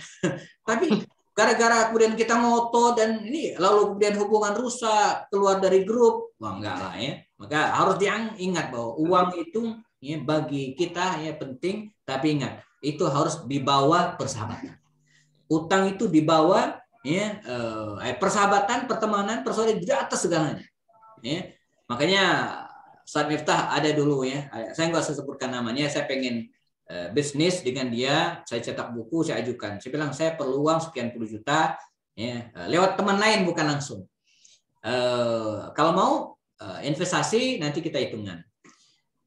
Tapi gara-gara kemudian kita ngotot dan ini lalu kemudian hubungan rusak, keluar dari grup, wah enggak lah ya. Maka harus diingat bahwa uang itu ya, bagi kita ya penting, tapi ingat itu harus dibawa persahabatan. Utang itu dibawa ya persahabatan, pertemanan, persaudaraan di atas segalanya. Ya. Makanya Ustaz Miftah ada dulu ya, saya nggak usah sebutkan namanya, saya pengen bisnis dengan dia, saya cetak buku, saya ajukan. Saya bilang saya perlu uang sekian puluh juta, ya, lewat teman lain bukan langsung. Kalau mau investasi nanti kita hitungan.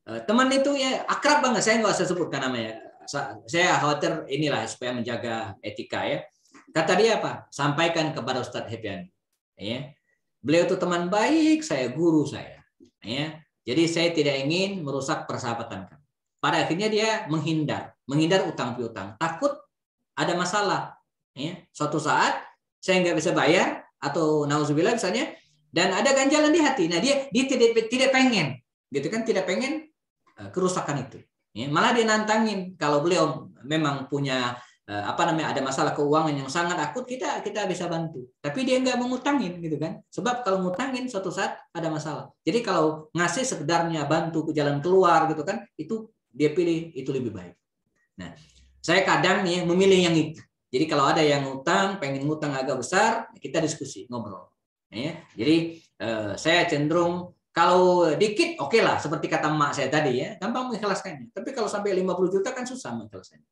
Teman itu ya akrab banget, saya nggak usah sebutkan namanya. Saya khawatir inilah supaya menjaga etika ya. Kata dia apa? Sampaikan kepada Ustadz Hepian. Ya. Beliau itu teman baik, saya guru saya. Ya. Jadi saya tidak ingin merusak persahabatan kami. Pada akhirnya dia menghindar utang piutang, takut ada masalah. Ya. Suatu saat saya nggak bisa bayar atau nauzubillah misalnya, dan ada ganjalan di hati. Nah dia tidak pengen, gitu kan, tidak pengen kerusakan itu. Ya. Malah dia nantangin kalau beliau memang punya ada masalah keuangan yang sangat akut, kita bisa bantu. Tapi dia nggak mengutangin gitu kan. Sebab kalau ngutangin suatu saat ada masalah. Jadi kalau ngasih sekedarnya bantu ke jalan keluar gitu kan, itu dia pilih itu lebih baik. Nah, saya kadang nih memilih yang itu. Jadi kalau ada yang ngutang, pengen ngutang agak besar, kita diskusi, ngobrol. Ya. Jadi saya cenderung kalau dikit oke lah, seperti kata emak saya tadi ya, gampang mengikhlaskannya. Tapi kalau sampai 50 juta kan susah mengikhlaskannya.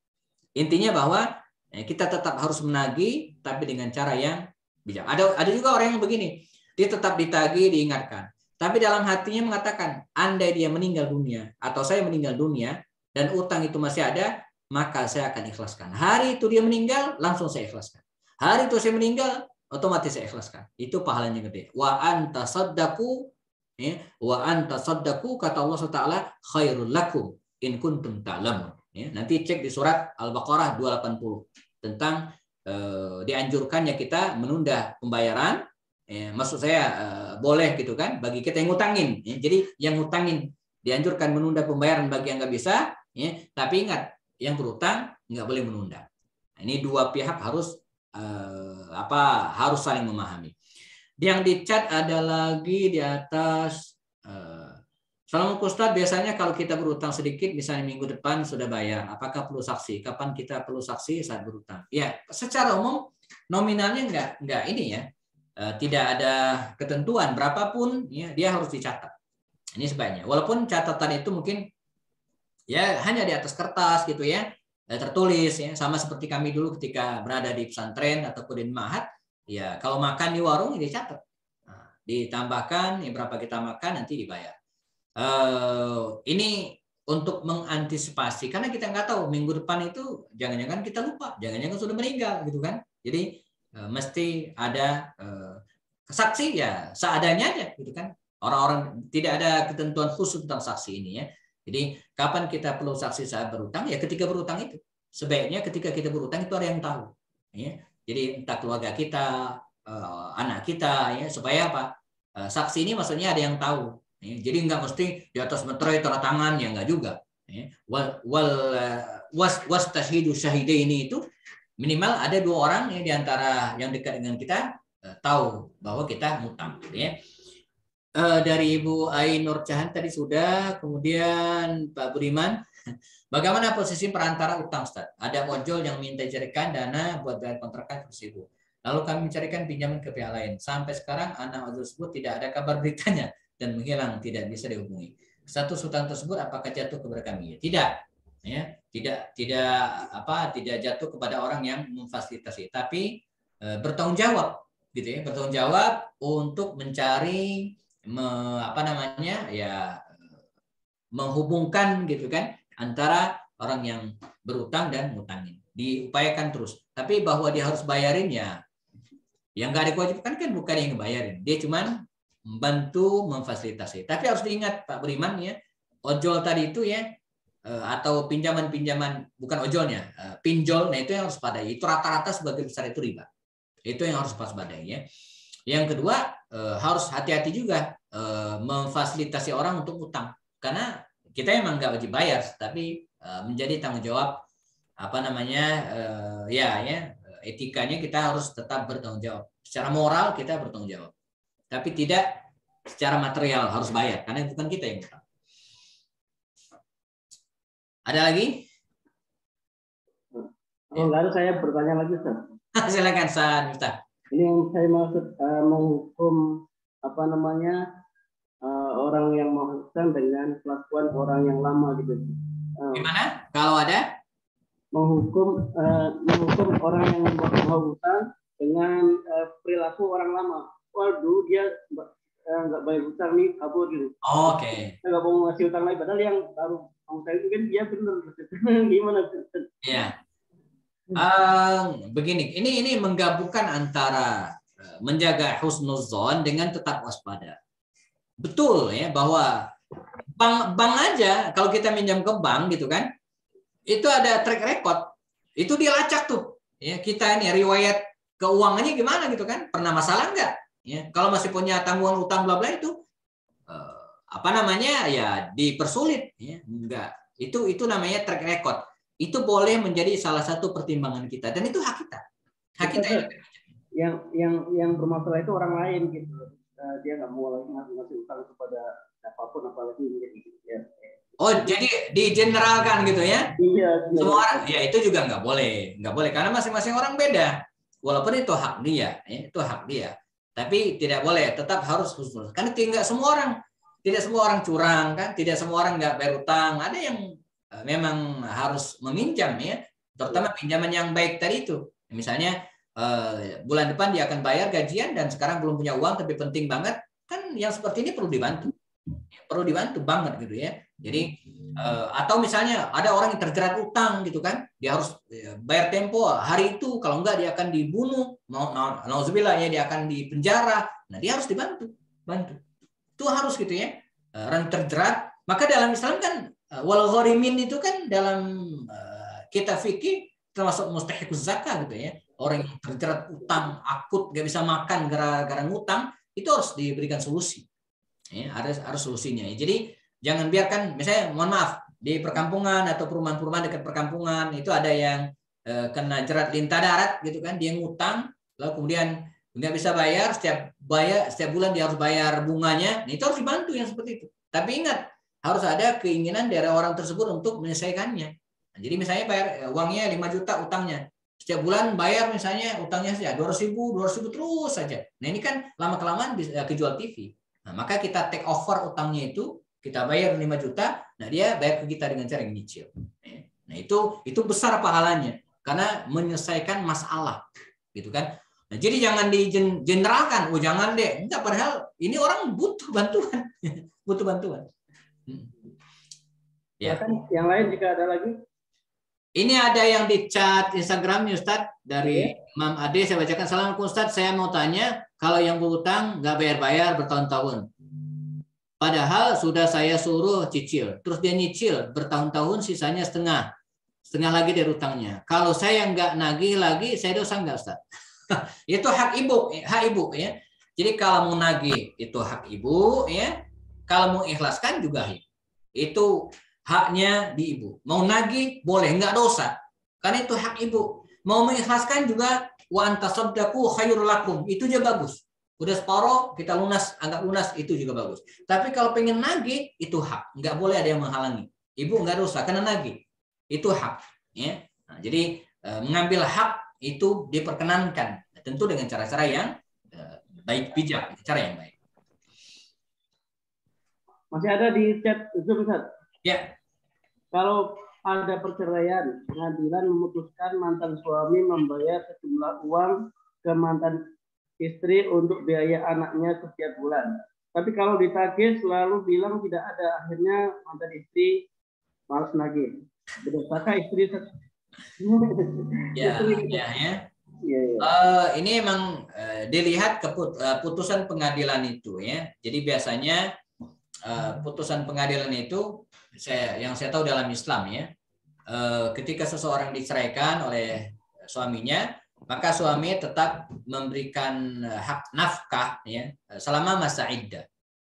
Intinya bahwa kita tetap harus menagih, tapi dengan cara yang bijak. Ada juga orang yang begini, dia tetap ditagih, diingatkan, tapi dalam hatinya mengatakan, andai dia meninggal dunia atau saya meninggal dunia dan utang itu masih ada, maka saya akan ikhlaskan. Hari itu dia meninggal, langsung saya ikhlaskan. Hari itu saya meninggal, otomatis saya ikhlaskan. Itu pahalanya gede. Wa anta saddaku, wa anta saddaku, kata Allah Taala, khairul lakum in kuntum ta'lamun. Ya, nanti cek di surat Al-Baqarah 280 tentang dianjurkannya kita menunda pembayaran. Maksud saya boleh gitu kan bagi kita yang ngutangin. Ya, jadi yang ngutangin dianjurkan menunda pembayaran bagi yang nggak bisa. Ya, tapi ingat yang berutang nggak boleh menunda. Nah, ini dua pihak harus harus saling memahami. Yang dicat ada lagi di atas. Assalamualaikum Ustaz, biasanya kalau kita berutang sedikit, misalnya minggu depan sudah bayar, apakah perlu saksi? Kapan kita perlu saksi saat berutang? Ya, secara umum nominalnya enggak ini ya, tidak ada ketentuan berapapun, ya dia harus dicatat. Ini sebaiknya. Walaupun catatan itu mungkin ya hanya di atas kertas gitu ya, tertulis ya, sama seperti kami dulu ketika berada di pesantren ataupun di ma'had, ya kalau makan di warung ya dicatat, ditambahkan ya berapa kita makan nanti dibayar. Ini untuk mengantisipasi karena kita nggak tahu minggu depan itu jangan-jangan kita lupa, jangan-jangan sudah meninggal gitu kan. Jadi mesti ada saksi ya seadanya aja gitu kan. Orang-orang tidak ada ketentuan khusus tentang saksi ini ya. Jadi kapan kita perlu saksi saat berutang ya ketika berutang itu. Sebaiknya ketika kita berutang itu ada yang tahu ya. Jadi entah keluarga kita, anak kita ya, supaya apa? Saksi ini maksudnya ada yang tahu. Jadi nggak mesti di atas meterai tanda tangan, ya nggak juga. Was tashidu syahidaini itu minimal ada 2 orang ya di antara yang dekat dengan kita tahu bahwa kita ngutang. Ya. Dari Ibu Ainur Cahan tadi sudah, kemudian Pak Budiman, bagaimana posisi perantara utang Ustaz? Ada ojol yang minta carikan dana buat bayar kontrakan tersebut. Lalu kami mencarikan pinjaman ke pihak lain. Sampai sekarang anak ojol tersebut tidak ada kabar beritanya dan menghilang, tidak bisa dihubungi. Status hutang tersebut apakah jatuh kepada kami? Tidak, ya, tidak jatuh kepada orang yang memfasilitasi, tapi bertanggung jawab, gitu ya, bertanggung jawab untuk mencari, menghubungkan, gitu kan, antara orang yang berutang dan ngutangin. Diupayakan terus. Tapi bahwa dia harus bayarin ya, yang nggak diwajibkan kan bukan yang ngebayarin. Dia cuman membantu memfasilitasi. Tapi harus diingat Pak Beriman ya, ojol tadi itu ya, atau pinjaman-pinjaman, bukan ojolnya, pinjol, nah itu yang harus padai. Itu rata-rata sebagai besar itu riba. Itu yang harus waspadai ya. Yang kedua, harus hati-hati juga memfasilitasi orang untuk utang. Karena kita emang nggak wajib bayar, tapi menjadi tanggung jawab etikanya kita harus tetap bertanggung jawab. Secara moral kita bertanggung jawab, tapi tidak secara material harus bayar karena bukan kita yang utang. Ada lagi? Oh, lalu saya bertanya lagi, Ustaz. Silakan, Ustaz. Ini yang saya maksud menghukum orang yang mau hutang dengan kelakuan orang yang lama gitu. Gimana? Kalau ada? Menghukum orang yang mau hutang dengan perilaku orang lama. Waduh, dia nggak bayar hutang nih, kabur gitu. Oke. Nggak mau ngasih hutang lagi, padahal yang baru mau hutang itu kan dia benar. Gimana? Ya. Begini, ini menggabungkan antara menjaga husnuzon dengan tetap waspada. Betul ya bahwa bank aja kalau kita minjam ke bank gitu kan, itu ada track record, itu dilacak tuh. Ya, kita ini riwayat keuangannya gimana gitu kan? Pernah masalah enggak? Ya, kalau masih punya tanggungan utang bla bla itu ya dipersulit ya. Enggak. Itu namanya track record. Itu boleh menjadi salah satu pertimbangan kita dan itu hak kita. Hak kita yang bermasalah itu orang lain gitu. Dia nggak mau lagi ngasih utang kepada siapapun apalagi ya. Oh, jadi digeneralkan gitu ya? Iya. Semua orang, ya itu juga nggak boleh karena masing-masing orang beda. Walaupun itu hak dia, ya, itu hak dia. Tapi tidak boleh, tetap harus khusus. Karena tidak semua orang curang kan, tidak semua orang nggak bayar utang. Ada yang memang harus meminjam ya, terutama pinjaman yang baik tadi itu. Misalnya bulan depan dia akan bayar gajian dan sekarang belum punya uang tapi penting banget kan, yang seperti ini perlu dibantu banget gitu ya. Jadi atau misalnya ada orang yang terjerat utang gitu kan, dia harus bayar tempo hari itu, kalau enggak dia akan dibunuh, nauzubillah ya, dia akan dipenjara. Nah dia harus bantu itu harus gitu ya. Orang terjerat, maka dalam Islam kan wal gharimin itu kan dalam kitab fikih termasuk mustahiquz zakat gitu ya. Orang yang terjerat utang akut gak bisa makan gara-gara ngutang, itu harus diberikan solusi. Ya, harus solusinya. Jadi jangan biarkan, misalnya mohon maaf di perkampungan atau perumahan-perumahan dekat perkampungan itu ada yang kena jerat lintah darat gitu kan, dia ngutang lalu kemudian nggak bisa bayar, setiap bulan dia harus bayar bunganya. Nah, itu harus dibantu yang seperti itu. Tapi ingat, harus ada keinginan dari orang tersebut untuk menyelesaikannya. Nah, jadi misalnya bayar uangnya 5 juta utangnya, setiap bulan bayar misalnya utangnya saja 200.000 terus saja. Nah ini kan lama-kelamaan bisa kejual TV. Nah, maka kita take over utangnya itu, kita bayar 5 juta, nah dia bayar ke kita dengan cara yang nyicil. Nah itu besar pahalanya karena menyelesaikan masalah, gitu kan. Nah, jadi jangan digeneralkan, jangan deh. Enggak, padahal ini orang butuh bantuan, butuh bantuan. Ya kan, yang lain jika ada lagi. Ini ada yang di chat Instagram nih Ustadz dari Imam Ade, saya bacakan. Assalamualaikum Ustadz, saya mau tanya, kalau yang berutang nggak bayar-bayar bertahun-tahun, padahal sudah saya suruh cicil, terus dia nyicil bertahun-tahun, sisanya setengah lagi dari utangnya. Kalau saya nggak nagih lagi, saya dosa nggak Ustadz? Itu hak ibu ya. Jadi kalau mau nagih itu hak ibu ya. Kalau mau ikhlaskan juga itu haknya di ibu. Mau nagih boleh, nggak dosa. Karena itu hak ibu. Mau mengikhlaskan juga wa antasaddaqu khairul lakum. Itu juga bagus. Udah separoh kita anggap lunas, itu juga bagus. Tapi kalau pengen nagih itu hak. Nggak boleh ada yang menghalangi. Ibu nggak dosa karena nagih. Itu hak. Ya. Nah, jadi mengambil hak itu diperkenankan. Tentu dengan cara-cara yang baik, bijak. Cara yang baik. Masih ada di chat Zoom, Ustaz? Ya. Kalau ada perceraian, pengadilan memutuskan mantan suami membayar sejumlah uang ke mantan istri untuk biaya anaknya setiap bulan. Tapi kalau ditagih selalu bilang tidak ada, akhirnya mantan istri malas nagih. Berdosakah istri? Ya. Ini emang dilihat putusan pengadilan itu ya. Jadi biasanya putusan pengadilan itu yang saya tahu dalam Islam ya. Ketika seseorang diceraikan oleh suaminya, maka suami tetap memberikan hak nafkah ya selama masa iddah.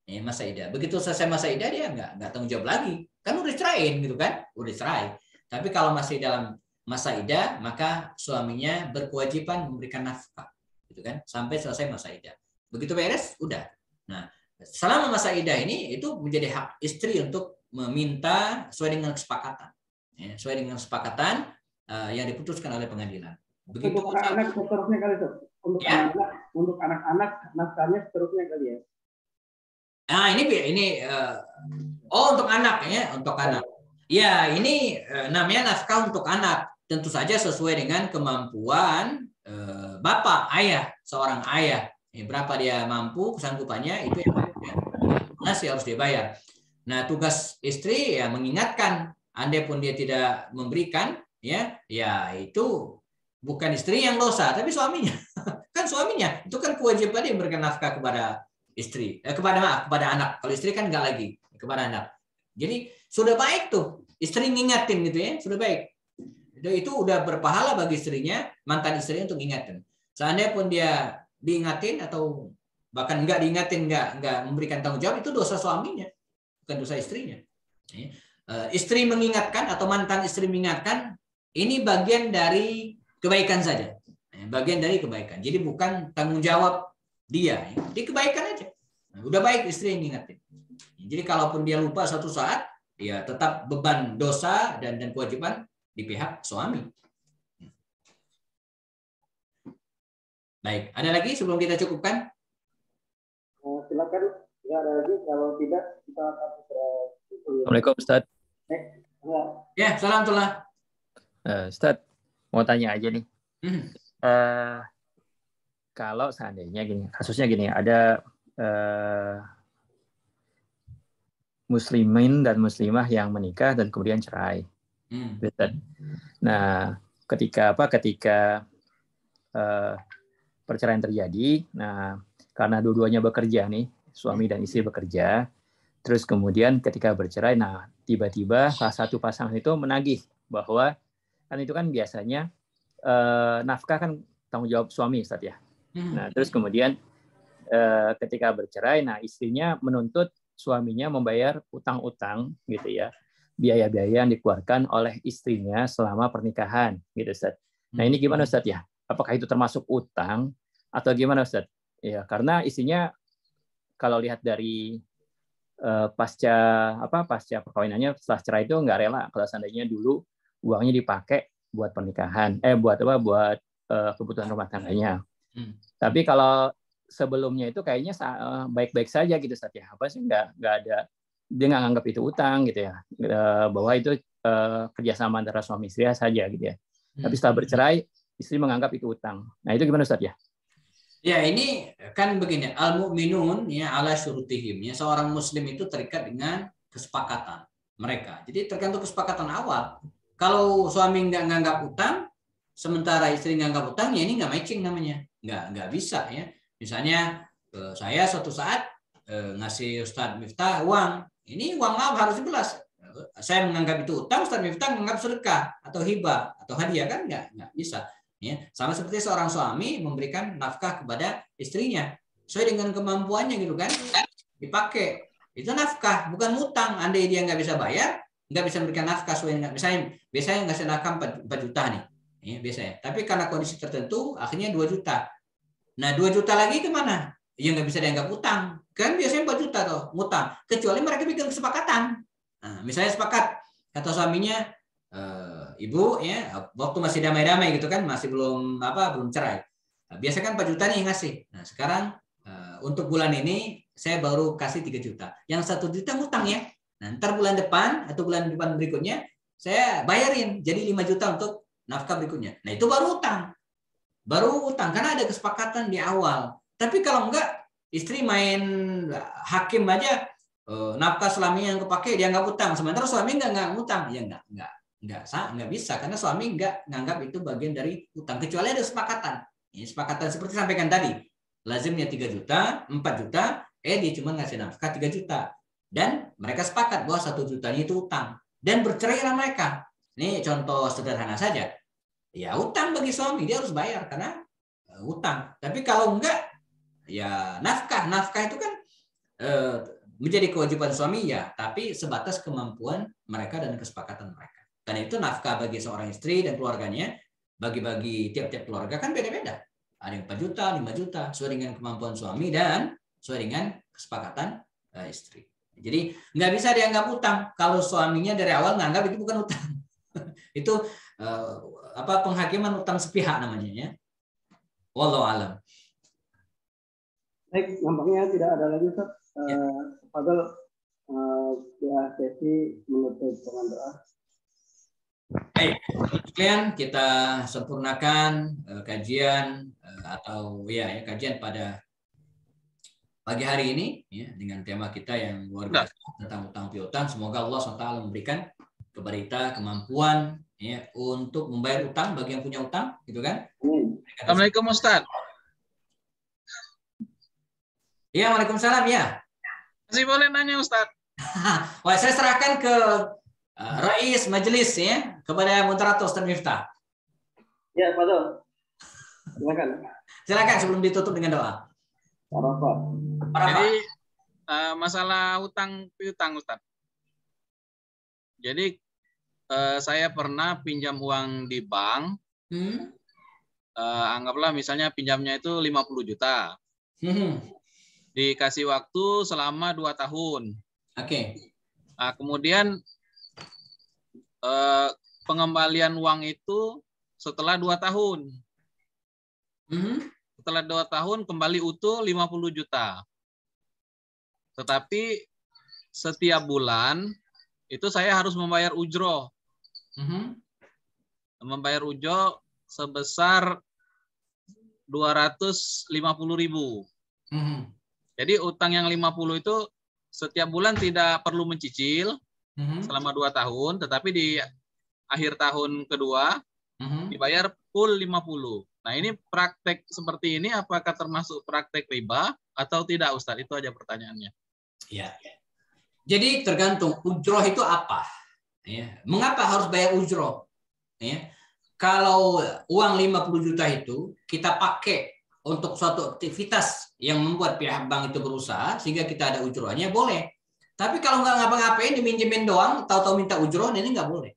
Ya, masa iddah. Begitu selesai masa iddah dia nggak tanggung jawab lagi. Kan udah ceraiin gitu kan? Udah cerai. Tapi kalau masih dalam masa iddah, maka suaminya berkewajiban memberikan nafkah gitu kan sampai selesai masa iddah. Begitu beres, udah. Nah, selama masa iddah ini itu menjadi hak istri untuk meminta sesuai dengan kesepakatan. Ya, sesuai dengan kesepakatan yang diputuskan oleh pengadilan. Begitu untuk anak-anak seterusnya kali itu. Untuk anak-anak nafkahnya seterusnya kali ya. Nah, ini untuk anak ya, untuk anak. Ya, ini namanya nafkah untuk anak. Tentu saja sesuai dengan kemampuan bapak, ayah, seorang ayah. Berapa dia mampu, kesanggupannya itu masih harus dibayar. Nah, tugas istri ya mengingatkan, andai pun dia tidak memberikan, ya itu bukan istri yang dosa, tapi suaminya. Kan suaminya, itu kan kewajiban dia memberikan nafkah kepada istri, kepada anak. Kalau istri kan enggak lagi, kepada anak. Jadi sudah baik tuh, istri ngingatin gitu ya, sudah baik. Itu udah berpahala bagi istrinya, mantan istrinya untuk ngingatin. Seandainya pun dia diingatin atau bahkan enggak diingatin, enggak memberikan tanggung jawab, itu dosa suaminya, bukan dosa istrinya. Istri mengingatkan atau mantan istri mengingatkan, ini bagian dari kebaikan saja. Bagian dari kebaikan. Jadi bukan tanggung jawab dia. Dia kebaikan aja. Udah baik istri yang ngingatin. Jadi kalaupun dia lupa suatu saat, ya tetap beban dosa dan kewajiban di pihak suami. Baik, ada lagi sebelum kita cukupkan? Silakan. Ya, ada lagi. Kalau tidak, kita akan Assalamualaikum Ustaz. Ya, salam tulah. Ustaz, mau tanya aja nih. Kalau seandainya gini, kasusnya gini, ada muslimin dan muslimah yang menikah dan kemudian cerai. Nah, ketika perceraian terjadi, nah karena dua-duanya bekerja nih, suami dan istri bekerja, terus kemudian ketika bercerai, nah tiba-tiba salah satu pasangan itu menagih bahwa kan itu kan biasanya nafkah kan tanggung jawab suami, Ustaz ya. Nah, terus kemudian ketika bercerai, nah istrinya menuntut suaminya membayar utang-utang gitu ya, biaya-biaya yang dikeluarkan oleh istrinya selama pernikahan gitu, Ustaz. Nah, ini gimana Ustaz ya? Apakah itu termasuk utang atau gimana Ustaz? Ya, karena istrinya kalau lihat dari pasca perkawinannya setelah cerai itu nggak rela kalau seandainya dulu uangnya dipakai buat pernikahan, buat kebutuhan rumah tangganya. Tapi kalau sebelumnya itu kayaknya baik-baik saja gitu, Ustaz ya. Apa sih nggak ada, dia nggak anggap itu utang gitu ya, bahwa itu kerjasama antara suami istri saja gitu ya. Tapi setelah bercerai istri menganggap itu utang. Nah, itu gimana Ustaz ya? Ya, ini kan begini, al-mu'minun ya ala syurutihim, ya seorang muslim itu terikat dengan kesepakatan mereka. Jadi tergantung kesepakatan awal. Kalau suami nggak nganggap utang, sementara istri nganggap utang, ya ini nggak matching namanya. Nggak bisa ya. Misalnya saya suatu saat ngasih Ustadz Miftah uang, ini uang maaf harus jelas. Saya menganggap itu utang, Ustadz Miftah menganggap sedekah atau hibah atau hadiah, kan nggak bisa. Ya, sama seperti seorang suami memberikan nafkah kepada istrinya sesuai dengan kemampuannya gitu kan, dipakai itu nafkah, bukan utang. Andai dia nggak bisa bayar, nggak bisa memberikan nafkah sesuai dengan, misalnya biasanya ngasih nafkah 4 juta nih ya, biasanya, tapi karena kondisi tertentu akhirnya 2 juta. Nah, 2 juta lagi kemana? Ya nggak bisa dianggap utang kan, biasanya 4 juta tuh ngutang, kecuali mereka bikin kesepakatan. Nah, misalnya sepakat kata suaminya, ibu ya waktu masih damai-damai gitu kan, masih belum cerai, biasa kan 4 juta nih ngasih. Nah, sekarang untuk bulan ini saya baru kasih 3 juta, yang 1 juta ngutang ya. Nah, ntar bulan depan atau bulan depan berikutnya saya bayarin jadi 5 juta untuk nafkah berikutnya. Nah, itu baru utang karena ada kesepakatan di awal. Tapi kalau enggak, istri main hakim aja, nafkah suaminya yang kepake dia nggak utang, sementara suami nggak ngutang, ya nggak Nggak bisa karena suami nggak nganggap itu bagian dari utang kecuali ada kesepakatan. Ini kesepakatan seperti sampaikan tadi. Lazimnya 3 juta, 4 juta, dia cuma ngasih nafkah 3 juta. Dan mereka sepakat bahwa 1 jutanya itu utang. Dan bercerailah mereka. Ini contoh sederhana saja. Ya utang bagi suami, dia harus bayar karena utang. Tapi kalau enggak, ya nafkah. Nafkah itu kan menjadi kewajiban suami ya, tapi sebatas kemampuan mereka dan kesepakatan mereka. Karena itu nafkah bagi seorang istri dan keluarganya, bagi-bagi tiap-tiap keluarga kan beda-beda. Ada yang 4 juta, 5 juta, sesuai dengan kemampuan suami dan sesuai dengan kesepakatan istri. Jadi nggak bisa dianggap utang kalau suaminya dari awal nganggap itu bukan utang. Itu penghakiman utang sepihak namanya ya. Wallahu alam. Baik, nampaknya tidak ada lagi Ustaz. Fadil ya sesi menutup dengan doa. Baik, kemudian kita sempurnakan kajian atau kajian pada pagi hari ini ya dengan tema kita yang luar biasa tentang utang piutang. Semoga Allah SWT memberikan kepada kita kemampuan ya untuk membayar utang bagi yang punya utang, gitu kan? Assalamualaikum Ustaz. Iya, waalaikumsalam ya. Masih boleh nanya Ustaz? Wah, saya serahkan ke Rais Majelis ya, kepada moderator Ustaz Miftah. Ya, Fadil. Silakan sebelum ditutup dengan doa. Jadi masalah utang piutang Ustaz. Jadi saya pernah pinjam uang di bank. Anggaplah misalnya pinjamnya itu 50 juta. Dikasih waktu selama 2 tahun. Oke. Nah, kemudian pengembalian uang itu setelah 2 tahun. Setelah 2 tahun kembali utuh 50 juta. Tetapi setiap bulan itu saya harus membayar ujroh. Membayar ujroh sebesar 250.000. Jadi utang yang 50 itu setiap bulan tidak perlu mencicil selama 2 tahun, tetapi di akhir tahun kedua dibayar full 50. Nah, ini praktek seperti ini apakah termasuk praktek riba atau tidak, Ustadz? Itu aja pertanyaannya. Ya. Jadi tergantung ujroh itu apa. Ya. Mengapa harus bayar ujroh? Ya. Kalau uang 50 juta itu kita pakai untuk suatu aktivitas yang membuat pihak bank itu berusaha sehingga kita ada ujrohnya, boleh. Tapi kalau nggak ngapa-ngapain, diminjemin doang, tahu-tahu minta ujroh, ini nggak boleh.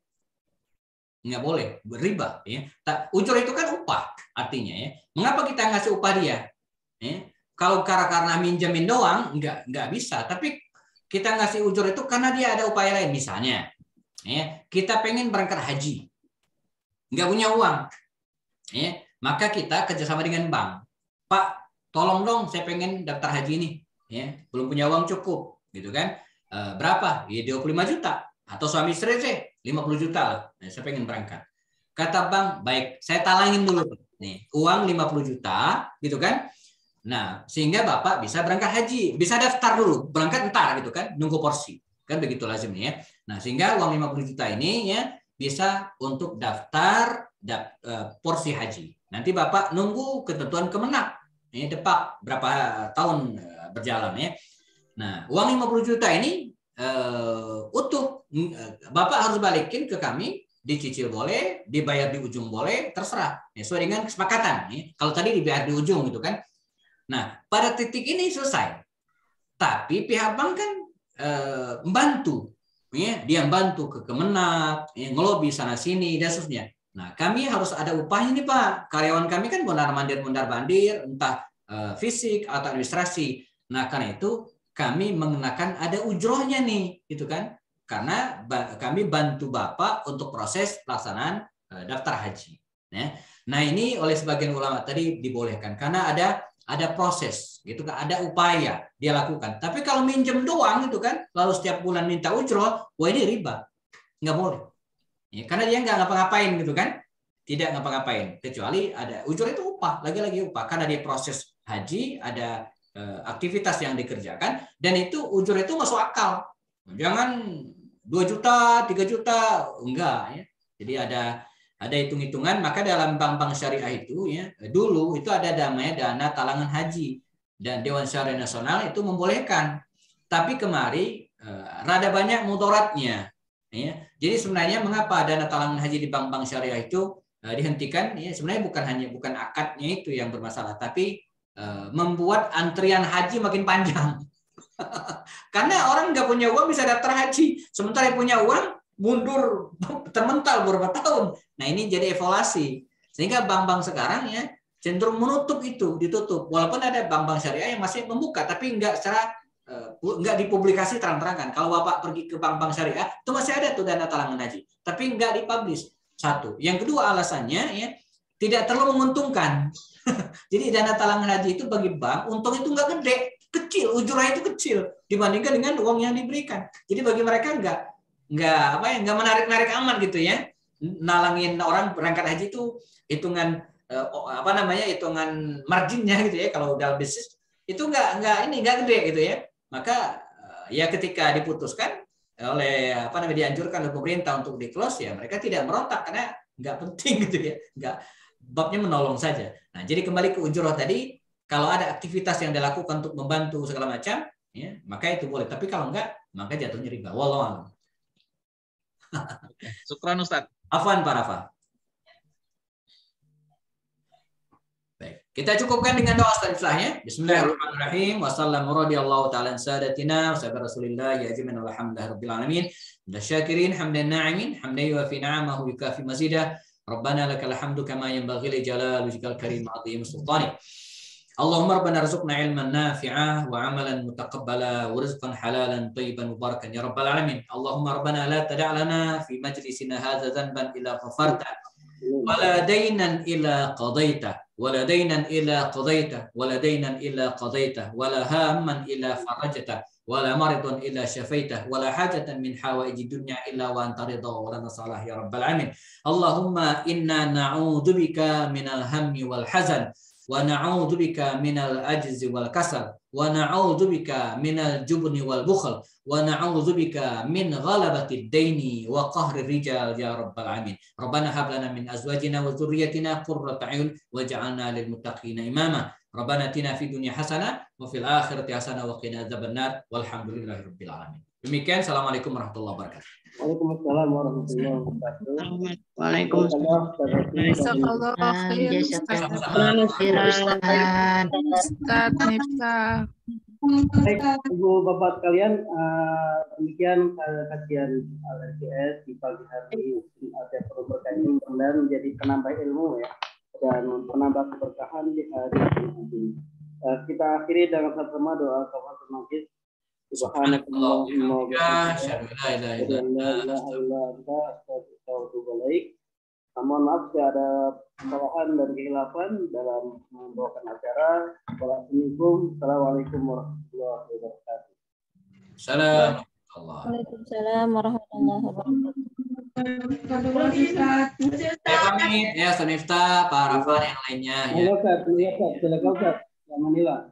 Nggak boleh, berriba. Ya. Ujroh itu kan upah artinya. Ya. Mengapa kita ngasih upah dia? Ya. Kalau karena minjemin doang, nggak bisa. Tapi kita ngasih ujroh itu karena dia ada upaya lain. Misalnya, ya, kita pengen berangkat haji. Nggak punya uang. Ya. Maka kita kerjasama dengan bank. Pak, tolong dong, saya pengen daftar haji ini. Ya. Belum punya uang cukup. Gitu kan? Berapa? Ya 25 juta. Atau suami istri saya 50 juta lah. Nah, saya pengen berangkat. Kata bank, baik, saya talangin dulu. Nih, uang 50 juta, gitu kan? Nah, sehingga Bapak bisa berangkat haji. Bisa daftar dulu, berangkat entar gitu kan, nunggu porsi. Kan begitu lazimnya ya. Nah, sehingga uang 50 juta ini ya bisa untuk daftar porsi haji. Nanti Bapak nunggu ketentuan Kemenak. Ini depak berapa tahun berjalan ya. Nah, uang 50 juta ini utuh. Bapak harus balikin ke kami, dicicil boleh, dibayar di ujung boleh, terserah. Sesuai dengan kesepakatan. Kalau tadi dibayar di ujung gitu kan. Nah, pada titik ini selesai. Tapi pihak bank kan membantu. Dia membantu ke Kemenak, ngelobi sana sini dan seterusnya. Nah, kami harus ada upahnya nih Pak. Karyawan kami kan mondar-mandir, entah fisik atau administrasi. Nah, karena itu kami mengenakan ada ujrohnya nih, gitu kan? Karena kami bantu Bapak untuk proses pelaksanaan daftar haji. Nah, ini oleh sebagian ulama tadi dibolehkan karena ada proses, gitu kan? Ada upaya dia lakukan. Tapi kalau minjem doang, gitu kan? Lalu setiap bulan minta ujroh, wah ini riba, nggak boleh. Ya, karena dia nggak ngapa-ngapain, gitu kan? Tidak ngapa-ngapain, kecuali ada ujroh itu upah, lagi-lagi upah. Karena dia proses haji ada aktivitas yang dikerjakan dan itu ujur itu masuk akal. Jangan 2 juta, 3 juta, enggak ya. Jadi ada hitung-hitungan. Maka dalam bank-bank syariah itu ya dulu itu ada namanya dana talangan haji, dan Dewan Syariah Nasional itu membolehkan. Tapi kemari rada banyak mudaratnya. Ya. Jadi sebenarnya mengapa dana talangan haji di bank-bank syariah itu dihentikan? Ya, sebenarnya bukan akadnya itu yang bermasalah, tapi membuat antrian haji makin panjang. Karena orang nggak punya uang bisa daftar haji, sementara yang punya uang mundur termental beberapa tahun. Nah ini jadi evaluasi, sehingga bank-bank sekarang ya cenderung menutup itu, ditutup. Walaupun ada bank-bank syariah yang masih membuka, tapi nggak dipublikasi terang-terangan. Kalau Bapak pergi ke bank-bank syariah itu masih ada tuh dana talangan haji, tapi nggak dipublish. Satu. Yang kedua alasannya ya tidak terlalu menguntungkan. Jadi dana talangan haji itu bagi bank untung itu nggak gede, kecil, ujurnya itu kecil dibandingkan dengan uang yang diberikan. Jadi bagi mereka nggak menarik aman gitu ya. Nalangin orang berangkat haji itu hitungan hitungan marginnya gitu ya. Kalau dalam bisnis itu nggak gede gitu ya. Maka ya ketika diputuskan oleh dianjurkan oleh pemerintah untuk di close, ya mereka tidak merontak karena nggak penting gitu ya, nggak, babnya menolong saja. Nah jadi kembali ke ujroh tadi, kalau ada aktivitas yang dilakukan untuk membantu segala macam ya maka itu boleh, tapi kalau enggak maka jatuhnya riba. Wallahu a'lam. Syukran Ustaz. Afwan Pak Rafa. Kita cukupkan dengan doa selanjutnya. Bismillahirrahmanirrahim. Wassalamu radhiyallahu ta'ala sadatina wa sahabat Rasulillah ya ajmain alhamdulillahi rabbil alamin. Syakirin hamdan na'imin hamdan yuwafi ni'amahu yukafi mazidah. Rabbana lakal hamdu kama yanbaghi li jalali wajhikal karim azim sultani. Allahumma rabbana arzuqna ilman nafi'ah wa amalan mutaqabbala wa rizqan halalan thayyiban mubarakan ya rabbal alamin. Allahumma rabbana la tada' lana fi majlisina hadza dhanban illa ghafarta wala daynan illa qadaita wala daynan illa qadaita wala daynan illa qadaita wala hamman illa farajta wala maridun illa syafaita wala hajatan min hawaiji dunya illa wa anta ridha wa lana salah ya rabbal alamin. Allahumma inna na'udzubika minal hammi wal hazan wa na'udzubika minal ajzi wal kasal wa na'udzubika minal jubni wal bukhl wa na'udzubika min ghalabati ad-daini wa qahri rijal ya rabbal alamin. Rabbana hab lana min azwajina wa dhurriyyatina qurrata a'yun waj'alna lil muttaqina imama. Rabbana atina fid dunya hasanah wa fil akhirati hasanah wa qina adzabannar walhamdulillahi rabbil alamin. Demikian, assalamualaikum warahmatullahi wabarakatuh. Waalaikumsalam warahmatullahi wabarakatuh. Waalaikumsalam. Ustaz Miftah. Baik, Ibu Bapak sekalian, demikian kajian LRGS di pagi hari ada berkah ini benar menjadi penambah ilmu ya dan penambah keberkahan di hari ini. Kita akhiri dengan sama doa kafaratul majlis. Subhanakallahumma wa bihamdika mohon maaf jika ada kesalahan dan kehilafan dalam membawakan acara. Assalamualaikum warahmatullahi wabarakatuh. Waalaikumsalam warahmatullahi wabarakatuh. Pamit ya Ustaz Miftah, Pak Rafa yang lainnya ya. Halo Ustaz, silakan Ustaz. Yang Manila.